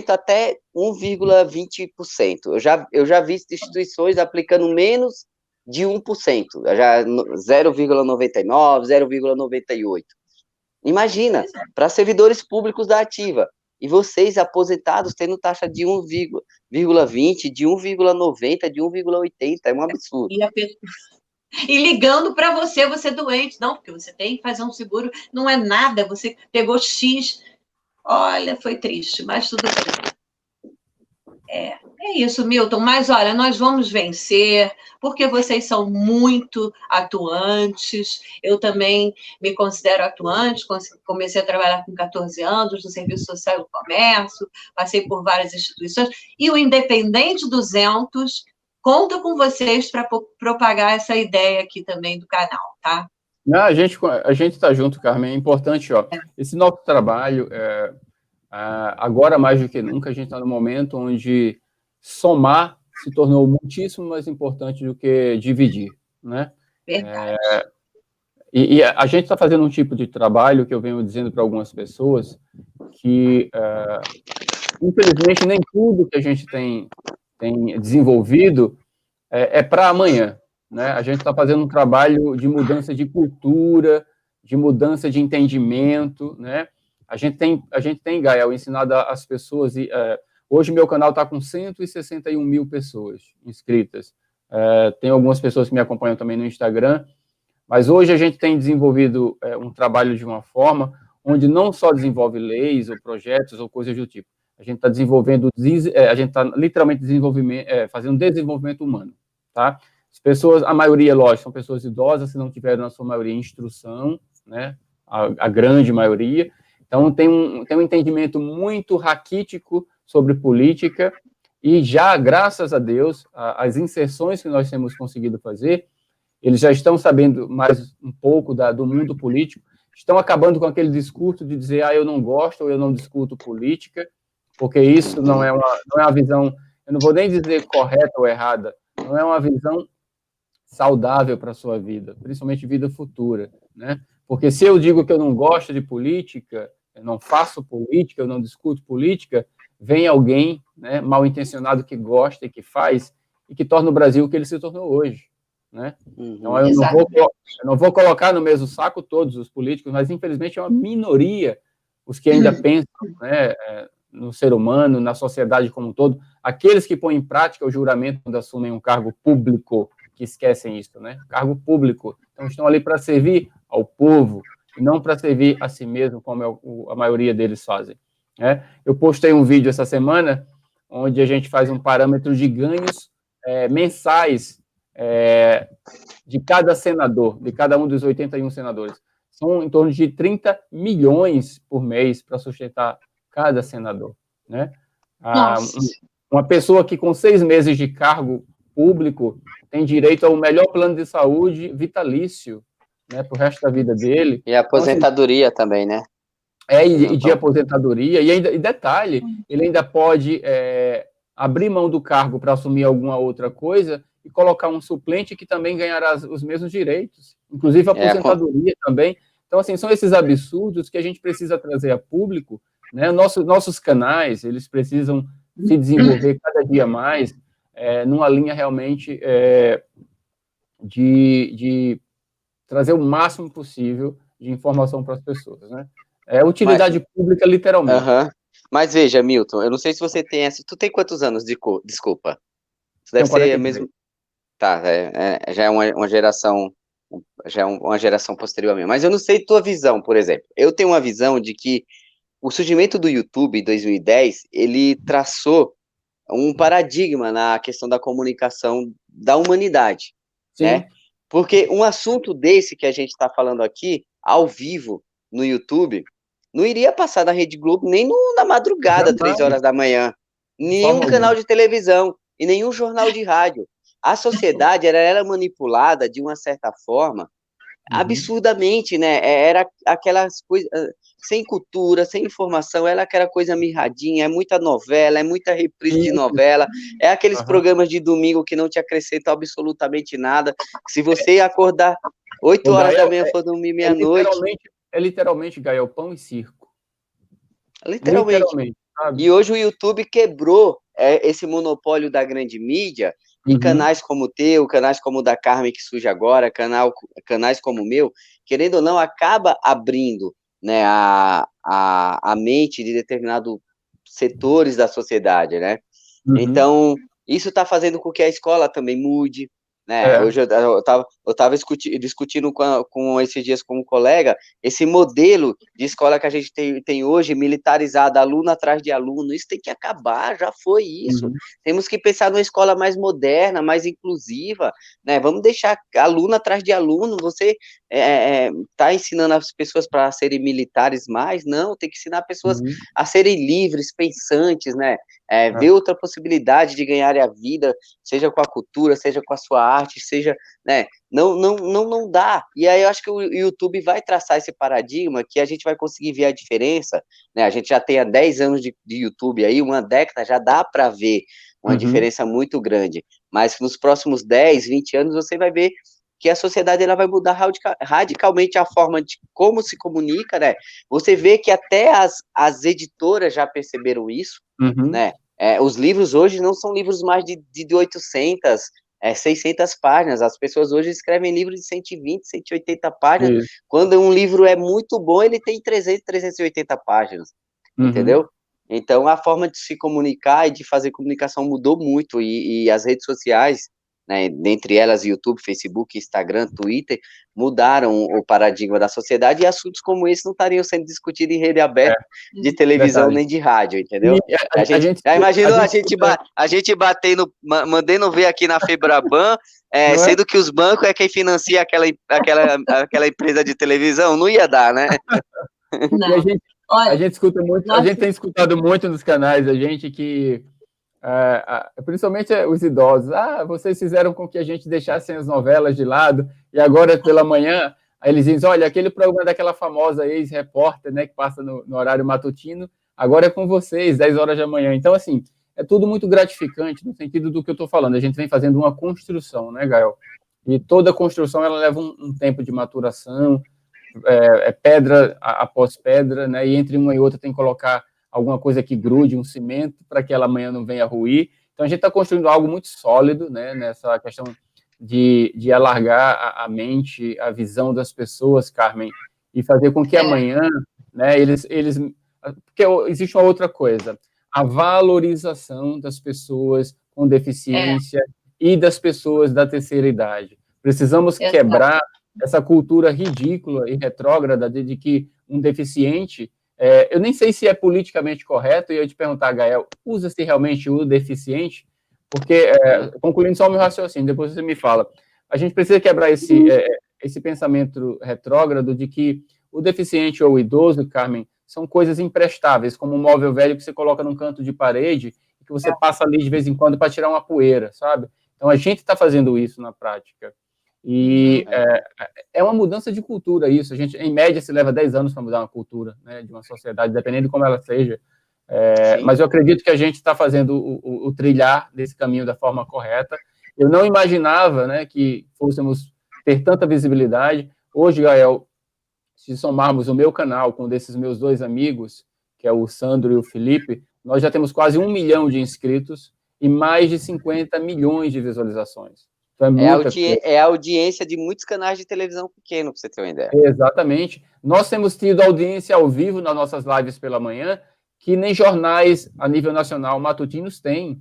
até 1,20%. Eu já vi instituições aplicando menos de 1%, já 0,99%, 0,98%. Imagina, para servidores públicos da ativa, e vocês aposentados tendo taxa de 1,20%, de 1,90%, de 1,80%, é um absurdo. E ligando para você doente, não, porque você tem que fazer um seguro, não é nada, você pegou X. Olha, foi triste, mas tudo bem. É isso, Milton. Mas, olha, nós vamos vencer, porque vocês são muito atuantes. Eu também me considero atuante, comecei a trabalhar com 14 anos no Serviço Social do Comércio, passei por várias instituições, e o Independente 200 conta com vocês para propagar essa ideia aqui também do canal, tá? Não, a gente está junto, Carmen, é importante, esse nosso trabalho, agora mais do que nunca, a gente está no momento onde somar se tornou muitíssimo mais importante do que dividir, né? Verdade. E a gente está fazendo um tipo de trabalho que eu venho dizendo para algumas pessoas que, infelizmente, nem tudo que a gente tem desenvolvido é para amanhã, né? A gente está fazendo um trabalho de mudança de cultura, de mudança de entendimento, né? A gente tem, Gael, ensinado as pessoas, hoje meu canal está com 161 mil pessoas inscritas, tem algumas pessoas que me acompanham também no Instagram, mas hoje a gente tem desenvolvido um trabalho de uma forma onde não só desenvolve leis ou projetos ou coisas do tipo, a gente está desenvolvendo, a gente está literalmente fazendo desenvolvimento humano, tá? As pessoas, a maioria, lógico, são pessoas idosas, se não tiveram, na sua maioria, instrução, né? A grande maioria. Então, tem um entendimento muito raquítico sobre política E já, graças a Deus, as inserções que nós temos conseguido fazer, eles já estão sabendo mais um pouco do mundo político, estão acabando com aquele discurso de dizer, eu não gosto, ou eu não discuto política, porque isso não é uma visão, eu não vou nem dizer correta ou errada, não é uma visão saudável para a sua vida, principalmente vida futura, né? Porque se eu digo que eu não gosto de política, eu não faço política, eu não discuto política, vem alguém, né, mal intencionado que gosta e que faz, e que torna o Brasil o que ele se tornou hoje, né? Então, eu não vou colocar no mesmo saco todos os políticos, mas, infelizmente, é uma minoria os que ainda pensam, né, no ser humano, na sociedade como um todo, aqueles que põem em prática o juramento quando assumem um cargo público, que esquecem isso, né? Cargo público. Então, estão ali para servir ao povo, e não para servir a si mesmo, como a maioria deles fazem, né? Eu postei um vídeo essa semana, onde a gente faz um parâmetro de ganhos mensais de cada senador, de cada um dos 81 senadores. São em torno de 30 milhões por mês para sustentar cada senador, né? Uma pessoa que com 6 meses de cargo público tem direito ao melhor plano de saúde vitalício, né, para o resto da vida dele. E a aposentadoria então, também, né? E de aposentadoria, e detalhe, ele ainda pode abrir mão do cargo para assumir alguma outra coisa e colocar um suplente que também ganhará os mesmos direitos, inclusive a aposentadoria também. Então, assim, são esses absurdos que a gente precisa trazer a público, né? Nossos canais, eles precisam se desenvolver cada dia mais numa linha realmente de trazer o máximo possível de informação para as pessoas, né? É utilidade pública, literalmente. Mas veja, Milton, eu não sei se você tem essa... Tu tem quantos anos Desculpa. Isso deve ser mesmo... Tá, já é uma geração... Já é uma geração posterior a mim. Mas eu não sei tua visão, por exemplo. Eu tenho uma visão de que o surgimento do YouTube em 2010, ele traçou um paradigma na questão da comunicação da humanidade, né? Porque um assunto desse que a gente está falando aqui, ao vivo, no YouTube, não iria passar na Rede Globo nem na madrugada, 3 horas da manhã, nenhum canal de televisão e nenhum jornal de rádio. A sociedade era manipulada de uma certa forma absurdamente, né? Era aquelas coisas sem cultura, sem informação, era aquela coisa mirradinha, é muita novela, é muita reprise de novela, é aqueles programas de domingo que não te acrescentam absolutamente nada. Se você acordar 8 horas da manhã, for dormir meia-noite... É literalmente, Gael, pão e circo. Literalmente. E hoje o YouTube quebrou esse monopólio da grande mídia, e canais como o teu, canais como o da Carmen, que surge agora, canais como o meu, querendo ou não, acaba abrindo, né, a mente de determinados setores da sociedade, né? Então, isso está fazendo com que a escola também mude, né? Hoje eu estava discutindo com esses dias com um colega, esse modelo de escola que a gente tem hoje, militarizada, aluno atrás de aluno, isso tem que acabar, já foi isso. Temos que pensar numa escola mais moderna, mais inclusiva, né? Vamos deixar aluno atrás de aluno. Você está ensinando as pessoas para serem militares mais? Não, tem que ensinar pessoas a serem livres, pensantes, né? Ver outra possibilidade de ganhar a vida, seja com a cultura, seja com a sua arte, seja, né, não dá. E aí eu acho que o YouTube vai traçar esse paradigma que a gente vai conseguir ver a diferença, né? A gente já tem há 10 anos de YouTube aí, uma década, já dá para ver uma diferença muito grande, mas nos próximos 10, 20 anos você vai ver que a sociedade ela vai mudar radicalmente a forma de como se comunica, né? Você vê que até as editoras já perceberam isso, né? Os livros hoje não são livros mais de 800, 600 páginas. As pessoas hoje escrevem livros de 120, 180 páginas. Quando um livro é muito bom, ele tem 300, 380 páginas, entendeu? Então, a forma de se comunicar e de fazer comunicação mudou muito, e as redes sociais, né, dentre elas YouTube, Facebook, Instagram, Twitter, mudaram o paradigma da sociedade, e assuntos como esse não estariam sendo discutidos em rede aberta de televisão nem de rádio, entendeu? Já imaginou a gente batendo, mandando ver aqui na Febraban, sendo que os bancos é quem financia aquela empresa de televisão? Não ia dar, né? Não. A gente escuta muito, a gente tem escutado muito nos canais, a gente que principalmente os idosos, vocês fizeram com que a gente deixasse as novelas de lado, e agora pela manhã, aí eles dizem, olha, aquele programa daquela famosa ex-repórter, né, que passa no horário matutino, agora é com vocês, 10 horas da manhã. Então, assim, é tudo muito gratificante, no sentido do que eu estou falando, a gente vem fazendo uma construção, né, Gael? E toda construção, ela leva um tempo de maturação, pedra após pedra, né, e entre uma e outra tem que colocar alguma coisa que grude, um cimento, para que ela amanhã não venha ruir. Então, a gente está construindo algo muito sólido, né, nessa questão de alargar a mente, a visão das pessoas, Carmen, e fazer com que amanhã, né, porque existe uma outra coisa, a valorização das pessoas com deficiência e das pessoas da terceira idade. Precisamos quebrar essa cultura ridícula e retrógrada de que um deficiente... eu nem sei se é politicamente correto, e eu ia te perguntar, Gael, usa-se realmente o deficiente? Porque, concluindo só o meu raciocínio, depois você me fala, a gente precisa quebrar esse pensamento retrógrado de que o deficiente ou o idoso, Carmen, são coisas imprestáveis, como um móvel velho que você coloca num canto de parede e que você passa ali de vez em quando para tirar uma poeira, sabe? Então, a gente está fazendo isso na prática. E é uma mudança de cultura isso. A gente, em média, se leva 10 anos para mudar uma cultura, né, de uma sociedade, dependendo de como ela seja. Mas eu acredito que a gente está fazendo o trilhar desse caminho da forma correta. Eu não imaginava, né, que fôssemos ter tanta visibilidade. Hoje, Gael, se somarmos o meu canal com desses meus dois amigos, que é o Sandro e o Felipe, nós já temos quase 1 milhão de inscritos e mais de 50 milhões de visualizações. Então é a audiência de muitos canais de televisão pequeno, para você ter uma ideia. Exatamente. Nós temos tido audiência ao vivo nas nossas lives pela manhã, que nem jornais a nível nacional matutinos têm.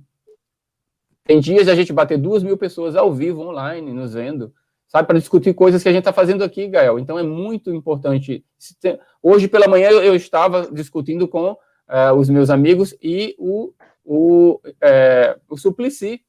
Tem dias de a gente bater 2.000 pessoas ao vivo, online, nos vendo, sabe, para discutir coisas que a gente está fazendo aqui, Gael. Então, é muito importante. Hoje, pela manhã, eu estava discutindo com os meus amigos e o Suplicy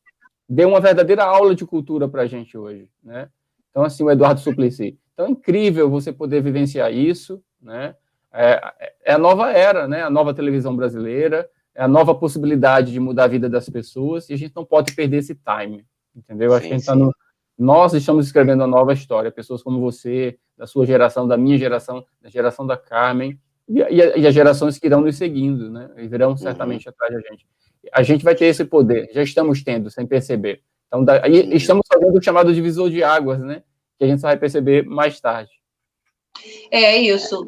deu uma verdadeira aula de cultura para a gente hoje, né? Então, assim, o Eduardo Suplicy. Então, é incrível você poder vivenciar isso, né? É a nova era, né? A nova televisão brasileira, é a nova possibilidade de mudar a vida das pessoas, e a gente não pode perder esse time, entendeu? Acho que a gente nós estamos escrevendo uma nova história, pessoas como você, da sua geração, da minha geração, da geração da Carmen, e as gerações que irão nos seguindo, né? E virão certamente atrás da gente. A gente vai ter esse poder, já estamos tendo, sem perceber. Então, estamos fazendo o chamado divisor de águas, né? Que a gente só vai perceber mais tarde. É isso.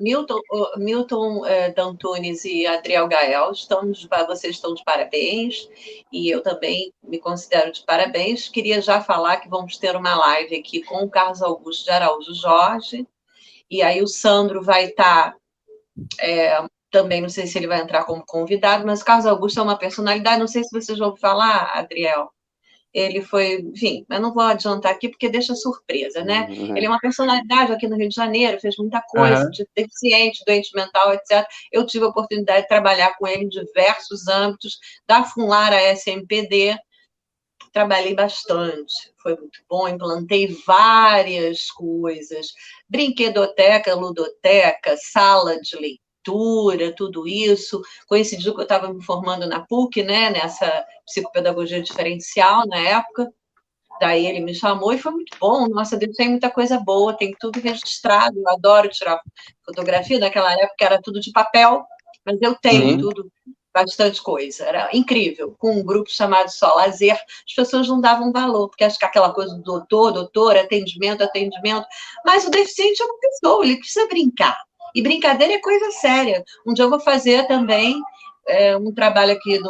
Milton D'Antunes e Adriel Gael, vocês estão de parabéns, e eu também me considero de parabéns. Queria já falar que vamos ter uma live aqui com o Carlos Augusto de Araújo Jorge, e aí o Sandro vai estar... também, não sei se ele vai entrar como convidado, mas o Carlos Augusto é uma personalidade, não sei se vocês vão falar, Adriel. Ele foi, enfim, mas não vou adiantar aqui porque deixa surpresa, né? Ele é uma personalidade aqui no Rio de Janeiro, fez muita coisa, de deficiente, doente mental, etc. Eu tive a oportunidade de trabalhar com ele em diversos âmbitos, da FUNLAR à SMPD, trabalhei bastante, foi muito bom, implantei várias coisas, brinquedoteca, ludoteca, sala de leitura, tudo isso, coincidiu que eu estava me formando na PUC, né, nessa psicopedagogia diferencial na época, daí ele me chamou e foi muito bom, nossa, tem muita coisa boa, tem tudo registrado, eu adoro tirar fotografia, naquela época era tudo de papel, mas eu tenho tudo, bastante coisa, era incrível, com um grupo chamado Só Lazer, as pessoas não davam valor, porque acho que aquela coisa do doutor, atendimento, mas o deficiente é uma pessoa, ele precisa brincar, e brincadeira é coisa séria. Um dia eu vou fazer também um trabalho aqui no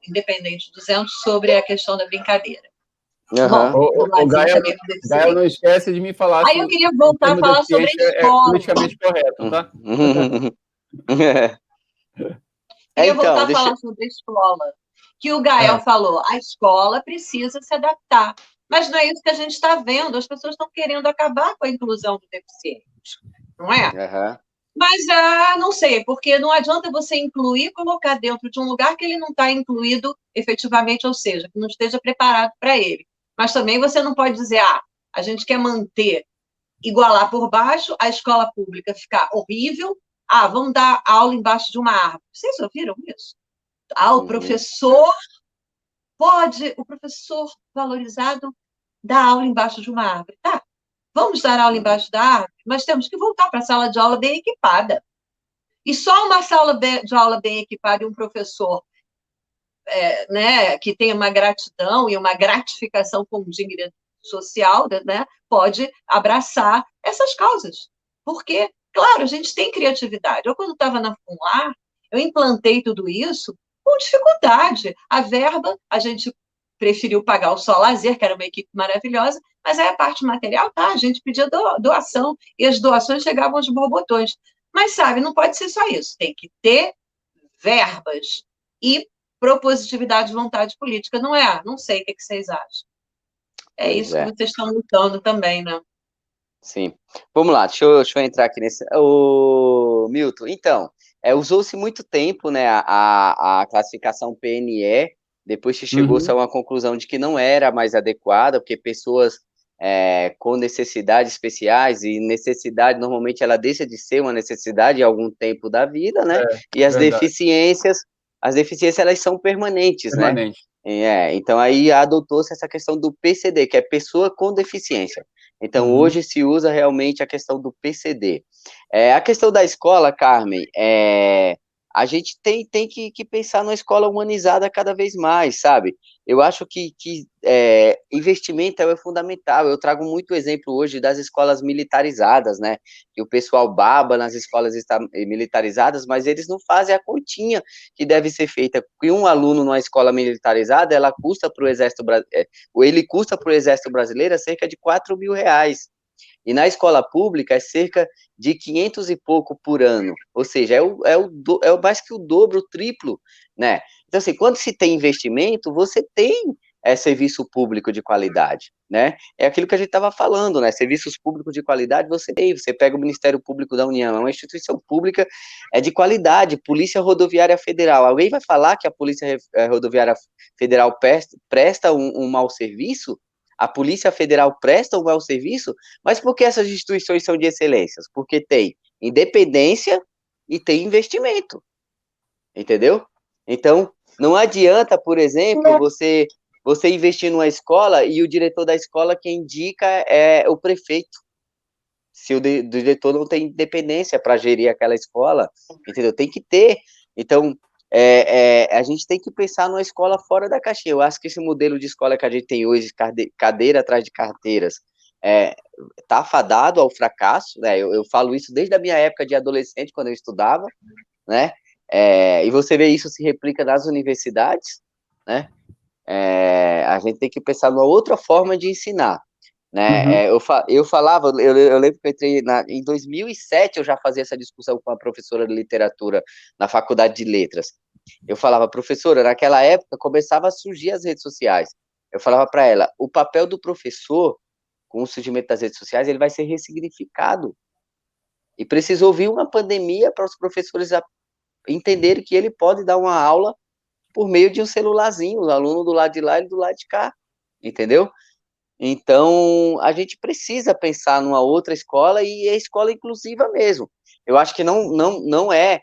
Independente 200 sobre a questão da brincadeira. Bom, Gael, não esquece de me falar. Aí eu queria voltar a falar sobre a escola. É politicamente correto, tá? Queria voltar a falar sobre a escola. Que o Gael falou, a escola precisa se adaptar. Mas não é isso que a gente está vendo. As pessoas estão querendo acabar com a inclusão do deficiente. Não é? Mas, não sei, porque não adianta você incluir, colocar dentro de um lugar que ele não está incluído efetivamente, ou seja, que não esteja preparado para ele. Mas também você não pode dizer, a gente quer manter, igualar por baixo, a escola pública ficar horrível, vamos dar aula embaixo de uma árvore. Vocês ouviram isso? O professor o professor valorizado dar aula embaixo de uma árvore. Tá, vamos dar aula embaixo da árvore, mas temos que voltar para a sala de aula bem equipada. E só uma sala de aula bem equipada e um professor né, que tem uma gratidão e uma gratificação com dignidade social, né, pode abraçar essas causas. Porque, claro, a gente tem criatividade. Eu, quando estava na FUNLAR, eu implantei tudo isso com dificuldade. A verba, a gente preferiu pagar o Só Lazer, que era uma equipe maravilhosa, mas aí a parte material, tá, a gente pedia doação, e as doações chegavam aos borbotões. Mas, sabe, não pode ser só isso. Tem que ter verbas e propositividade de vontade política. Não é? Não sei o que vocês acham. É isso que vocês estão lutando também, né? Sim. Vamos lá, deixa eu entrar aqui nesse... Milton, então, usou-se muito tempo, né, a classificação PNE, depois que chegou-se a uma conclusão de que não era mais adequada, porque pessoas com necessidades especiais, e necessidade, normalmente, ela deixa de ser uma necessidade em algum tempo da vida, né, e as deficiências, elas são permanentes, né? Então aí adotou-se essa questão do PCD, que é pessoa com deficiência. Então, hoje se usa realmente a questão do PCD. A questão da escola, Carmen, a gente tem que pensar numa escola humanizada cada vez mais, sabe? Eu acho que investimento é fundamental. Eu trago muito exemplo hoje das escolas militarizadas, né? Que o pessoal baba nas escolas militarizadas, mas eles não fazem a continha que deve ser feita. Porque um aluno numa escola militarizada, ele custa para o Exército Brasileiro cerca de R$ 4.000. E na escola pública é cerca de 500 e pouco por ano, ou seja, mais que o dobro, o triplo, né? Então, assim, quando se tem investimento, você tem serviço público de qualidade, né? É aquilo que a gente estava falando, né? Serviços públicos de qualidade você tem, você pega o Ministério Público da União, é uma instituição pública de qualidade, Polícia Rodoviária Federal. Alguém vai falar que a Polícia Rodoviária Federal presta um mau serviço? A Polícia Federal presta um mau serviço, mas por que essas instituições são de excelência? Porque tem independência e tem investimento, entendeu? Então, não adianta, por exemplo, você investir numa escola e o diretor da escola quem indica é o prefeito. Se o diretor não tem independência para gerir aquela escola, entendeu? Tem que ter. Então, a gente tem que pensar numa escola fora da caixinha. Eu acho que esse modelo de escola que a gente tem hoje, cadeira atrás de carteiras, tá fadado ao fracasso, né? Eu falo isso desde a minha época de adolescente, quando eu estudava, né? E você vê isso se replica nas universidades, né? A gente tem que pensar numa outra forma de ensinar, né? Eu falava, eu lembro que eu entrei em 2007, eu já fazia essa discussão com a professora de literatura na faculdade de letras. Eu falava, professora, naquela época começava a surgir as redes sociais. Eu falava para ela, o papel do professor, com o surgimento das redes sociais, ele vai ser ressignificado. E precisou vir uma pandemia para os professores entenderem que ele pode dar uma aula por meio de um celularzinho, o aluno do lado de lá e do lado de cá, entendeu? Então, a gente precisa pensar numa outra escola e a escola inclusiva mesmo. Eu acho que não é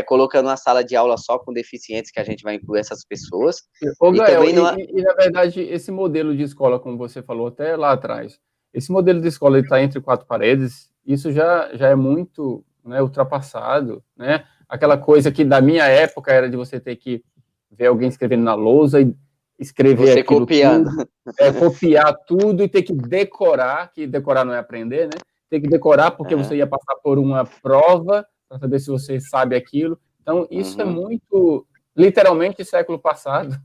colocando uma sala de aula só com deficientes que a gente vai incluir essas pessoas. Gael, na verdade, esse modelo de escola, como você falou até lá atrás, esse modelo de escola está entre quatro paredes, isso já é muito, né, ultrapassado, né? Aquela coisa que da minha época era de você ter que ver alguém escrevendo na lousa e escrever você copiando. Tudo, copiar tudo e ter que decorar, que decorar não é aprender, né? Ter que decorar porque você ia passar por uma prova para saber se você sabe aquilo. Então, isso é muito, literalmente, século passado.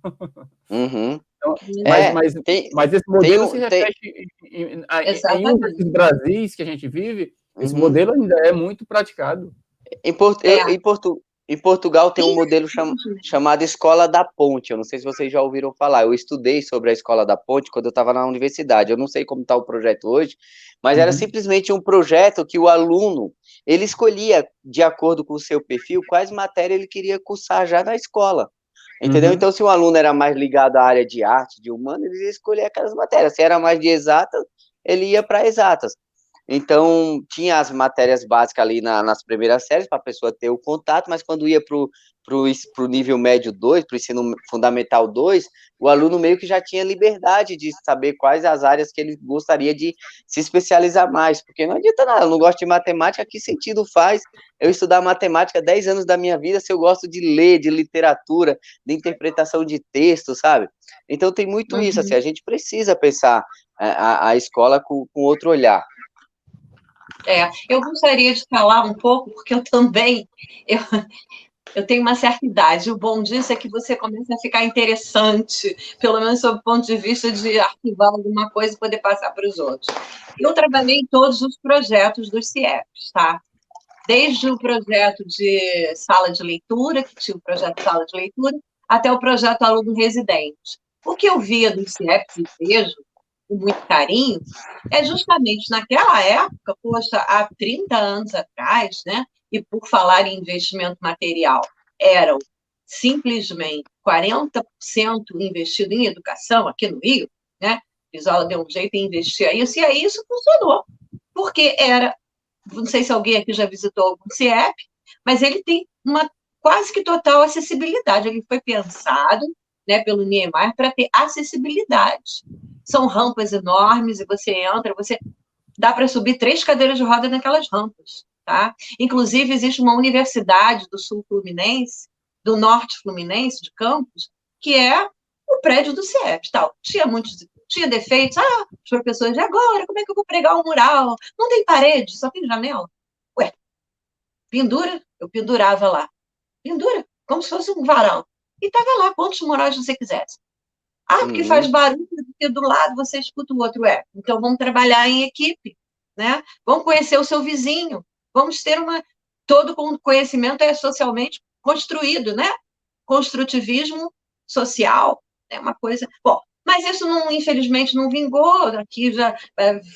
Então, mas esse modelo se repete em um desses Brasis que a gente vive, esse modelo ainda é muito praticado. Em Portugal tem um modelo chamado Escola da Ponte, eu não sei se vocês já ouviram falar, eu estudei sobre a Escola da Ponte quando eu estava na universidade, eu não sei como está o projeto hoje, mas era simplesmente um projeto que o aluno, ele escolhia, de acordo com o seu perfil, quais matérias ele queria cursar já na escola, entendeu? Então, se o aluno era mais ligado à área de arte, de humano, ele ia escolher aquelas matérias, se era mais de exatas, ele ia para exatas. Então, tinha as matérias básicas ali nas primeiras séries, para a pessoa ter o contato, mas quando ia para o nível médio 2, para o ensino fundamental 2, o aluno meio que já tinha liberdade de saber quais as áreas que ele gostaria de se especializar mais, porque não adianta nada, eu não gosto de matemática, que sentido faz eu estudar matemática 10 anos da minha vida se eu gosto de ler, de literatura, de interpretação de texto, sabe? Então tem muito isso, assim, a gente precisa pensar a escola com outro olhar. Eu gostaria de falar um pouco, porque eu também, eu tenho uma certa idade. O bom disso é que você começa a ficar interessante, pelo menos sob o ponto de vista de arquivar alguma coisa e poder passar para os outros. Eu trabalhei em todos os projetos dos CIEPs, tá? Desde o projeto de sala de leitura, que tinha o projeto de sala de leitura, até o projeto aluno residente. O que eu via dos CIEPs e vejo com muito carinho é justamente naquela época, poxa, há 30 anos atrás, né? E por falar em investimento material, eram simplesmente 40% investido em educação aqui no Rio, né? Brizola deu um jeito em investir isso, e aí isso funcionou, porque era, não sei se alguém aqui já visitou algum CIEP, mas ele tem uma quase que total acessibilidade, ele foi pensado, né, pelo Niemeyer para ter acessibilidade. São rampas enormes, e você entra, dá para subir 3 cadeiras de roda naquelas rampas, tá? Inclusive, existe uma universidade do sul fluminense, do norte fluminense, de Campos, que é o prédio do CIEP, tal. Tinha defeitos, os professores, e agora, como é que eu vou pregar um mural? Não tem parede, só tem janela. Ué, pendura, eu pendurava lá. Pendura, como se fosse um varal. E estava lá, quantos murais você quisesse. Porque faz barulho, porque do lado você escuta o outro. Então vamos trabalhar em equipe, né? Vamos conhecer o seu vizinho, vamos ter todo conhecimento é socialmente construído, né? Construtivismo social, é uma coisa... Bom, mas isso, infelizmente, não vingou, aqui já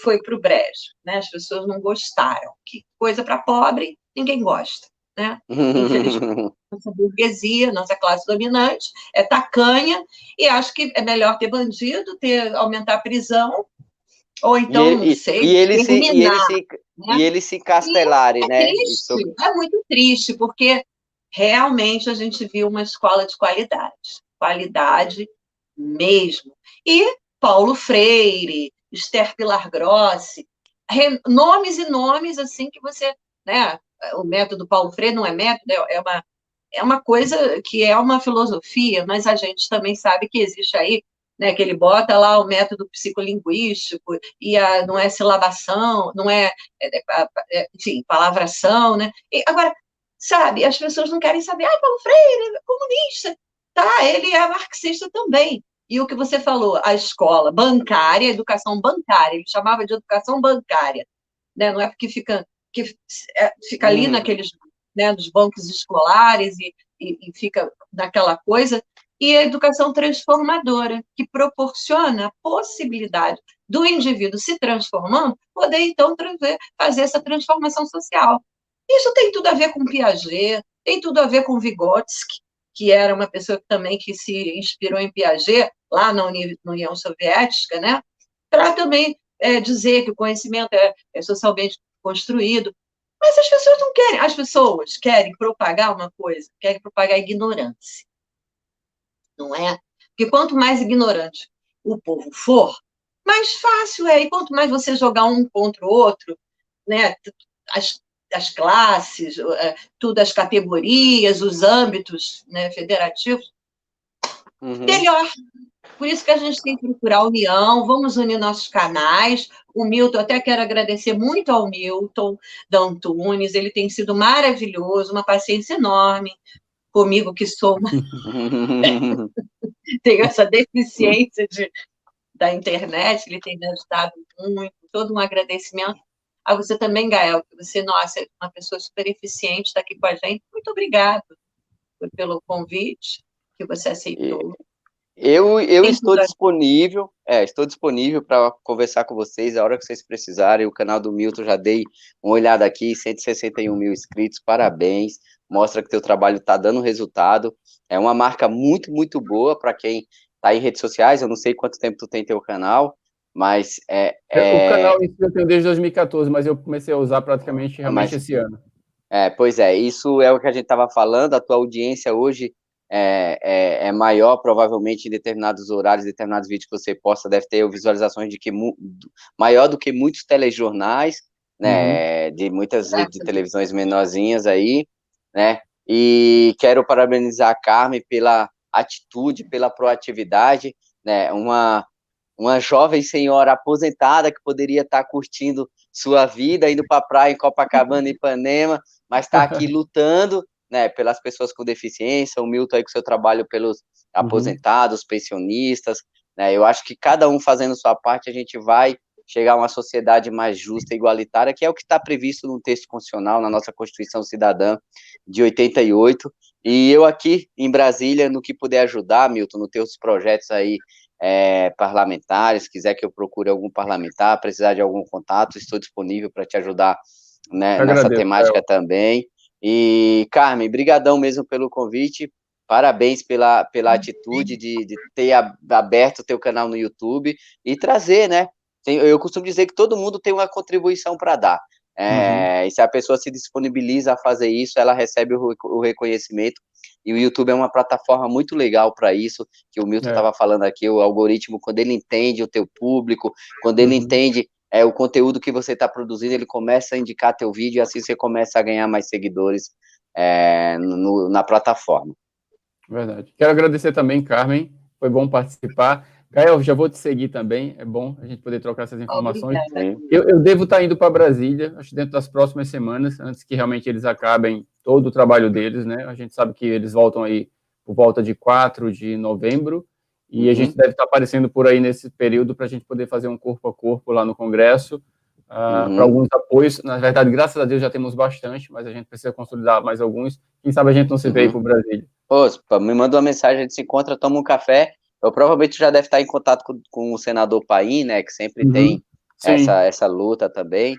foi para o brejo, né? As pessoas não gostaram. Que coisa para pobre, ninguém gosta, né? Infelizmente. Nossa burguesia, nossa classe dominante, é tacanha, e acho que é melhor ter bandido, aumentar a prisão, ou então, não sei, terminar. E eles se castelarem, né? Triste, é muito triste, porque realmente a gente viu uma escola de qualidade mesmo. E Paulo Freire, Esther Pilar Grossi, nomes e nomes assim que você, né? O método Paulo Freire não é método, é uma coisa que é uma filosofia, mas a gente também sabe que existe aí, né, que ele bota lá o método psicolinguístico, e não é silabação, não enfim, palavração, né? Agora, sabe, as pessoas não querem saber, Paulo Freire é comunista, tá, ele é marxista também. E o que você falou, a escola bancária, a educação bancária, ele chamava de educação bancária, né? Não é porque fica ali naqueles, né, dos bancos escolares e fica naquela coisa, e a educação transformadora, que proporciona a possibilidade do indivíduo se transformando, poder, então, fazer essa transformação social. Isso tem tudo a ver com Piaget, tem tudo a ver com Vygotsky, que era uma pessoa também que se inspirou em Piaget, lá na União Soviética, né? Para também dizer que o conhecimento é socialmente construído. Mas as pessoas não querem, as pessoas querem propagar uma coisa, querem propagar ignorância. Não é? Porque quanto mais ignorante o povo for, mais fácil é. E quanto mais você jogar um contra o outro, né? As classes, tudo, as categorias, os âmbitos, né, federativos, melhor. Por isso que a gente tem que procurar a união, vamos unir nossos canais. O Milton, até quero agradecer muito ao Milton da Antunes, ele tem sido maravilhoso, uma paciência enorme comigo, que sou tenho essa deficiência da internet, ele tem me ajudado muito, todo um agradecimento a você também, Gael, que você, nossa, é uma pessoa super eficiente, está aqui com a gente. Muito obrigado pelo convite que você aceitou. Eu estou disponível, para conversar com vocês a hora que vocês precisarem. O canal do Milton, já dei uma olhada aqui, 161 mil inscritos, parabéns, mostra que teu trabalho está dando resultado, é uma marca muito, muito boa para quem está em redes sociais. Eu não sei quanto tempo tu tem teu canal, mas O canal eu tenho desde 2014, mas eu comecei a usar praticamente esse ano. Pois é, isso é o que a gente estava falando, a tua audiência hoje é maior, provavelmente, em determinados horários, determinados vídeos que você posta, deve ter visualizações maior do que muitos telejornais, né, de muitas de televisões menorzinhas aí, né, e quero parabenizar a Carmen pela atitude, pela proatividade, né, uma jovem senhora aposentada que poderia estar curtindo sua vida, indo para a praia em Copacabana, Ipanema, mas está aqui lutando, né, pelas pessoas com deficiência, o Milton aí com seu trabalho pelos aposentados, pensionistas, né, eu acho que cada um fazendo sua parte, a gente vai chegar a uma sociedade mais justa e igualitária, que é o que está previsto no texto constitucional, na nossa Constituição Cidadã de 88, e eu aqui em Brasília, no que puder ajudar, Milton, nos teus projetos aí, parlamentares, quiser que eu procure algum parlamentar, precisar de algum contato, estou disponível para te ajudar, né, nessa temática também. E, Carmen, brigadão mesmo pelo convite, parabéns pela atitude de ter aberto o teu canal no YouTube e trazer, né, eu costumo dizer que todo mundo tem uma contribuição para dar, e se a pessoa se disponibiliza a fazer isso, ela recebe o reconhecimento, e o YouTube é uma plataforma muito legal para isso, que o Milton estava falando aqui, o algoritmo, quando ele entende o teu público, quando ele entende o conteúdo que você está produzindo, ele começa a indicar teu vídeo, e assim você começa a ganhar mais seguidores na plataforma. Verdade. Quero agradecer também, Carmen, foi bom participar. Gael, já vou te seguir também, é bom a gente poder trocar essas informações. Eu devo estar indo para Brasília, acho que dentro das próximas semanas, antes que realmente eles acabem todo o trabalho deles, né? A gente sabe que eles voltam aí por volta de 4 de novembro, e a gente deve estar aparecendo por aí nesse período para a gente poder fazer um corpo a corpo lá no Congresso, para alguns apoios. Na verdade, graças a Deus já temos bastante, mas a gente precisa consolidar mais alguns. Quem sabe a gente não se vê aí por Brasília. Me manda uma mensagem, a gente se encontra, toma um café. Eu provavelmente já deve estar em contato com o senador Paim, né, que sempre tem essa luta também.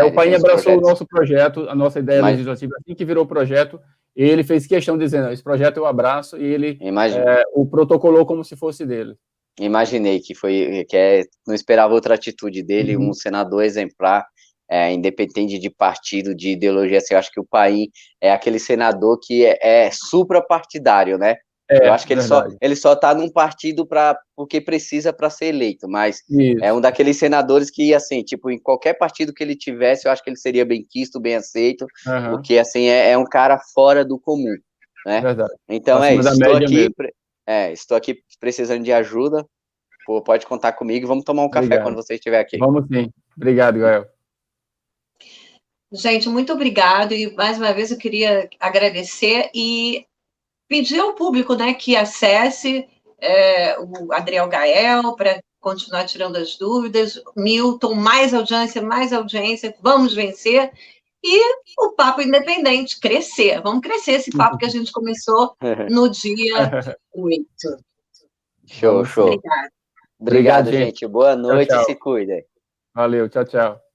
O Paim abraçou o nosso projeto, a nossa ideia legislativa, assim que virou projeto, ele fez questão dizendo, esse projeto eu abraço, e ele o protocolou como se fosse dele. Imaginei que não esperava outra atitude dele, um senador exemplar, independente de partido, de ideologia. Assim, eu acho que o Paim é aquele senador que é suprapartidário, né? Eu acho que ele só está num partido porque precisa para ser eleito, mas é um daqueles senadores que, assim, tipo, em qualquer partido que ele tivesse, eu acho que ele seria bem quisto, bem aceito, porque, assim, é um cara fora do comum, né? Então, estou aqui precisando de ajuda, pode contar comigo, vamos tomar um café quando você estiver aqui. Vamos sim. Obrigado, Gael. Gente, muito obrigado, e mais uma vez eu queria agradecer e pedir ao público, né, que acesse o Adriel Gael para continuar tirando as dúvidas, Milton, mais audiência, vamos vencer, e o Papo Independente, crescer, vamos crescer esse papo que a gente começou no dia 8. Show. Obrigado. Obrigado, gente. Boa noite, tchau, tchau. Se cuidem. Valeu, tchau, tchau.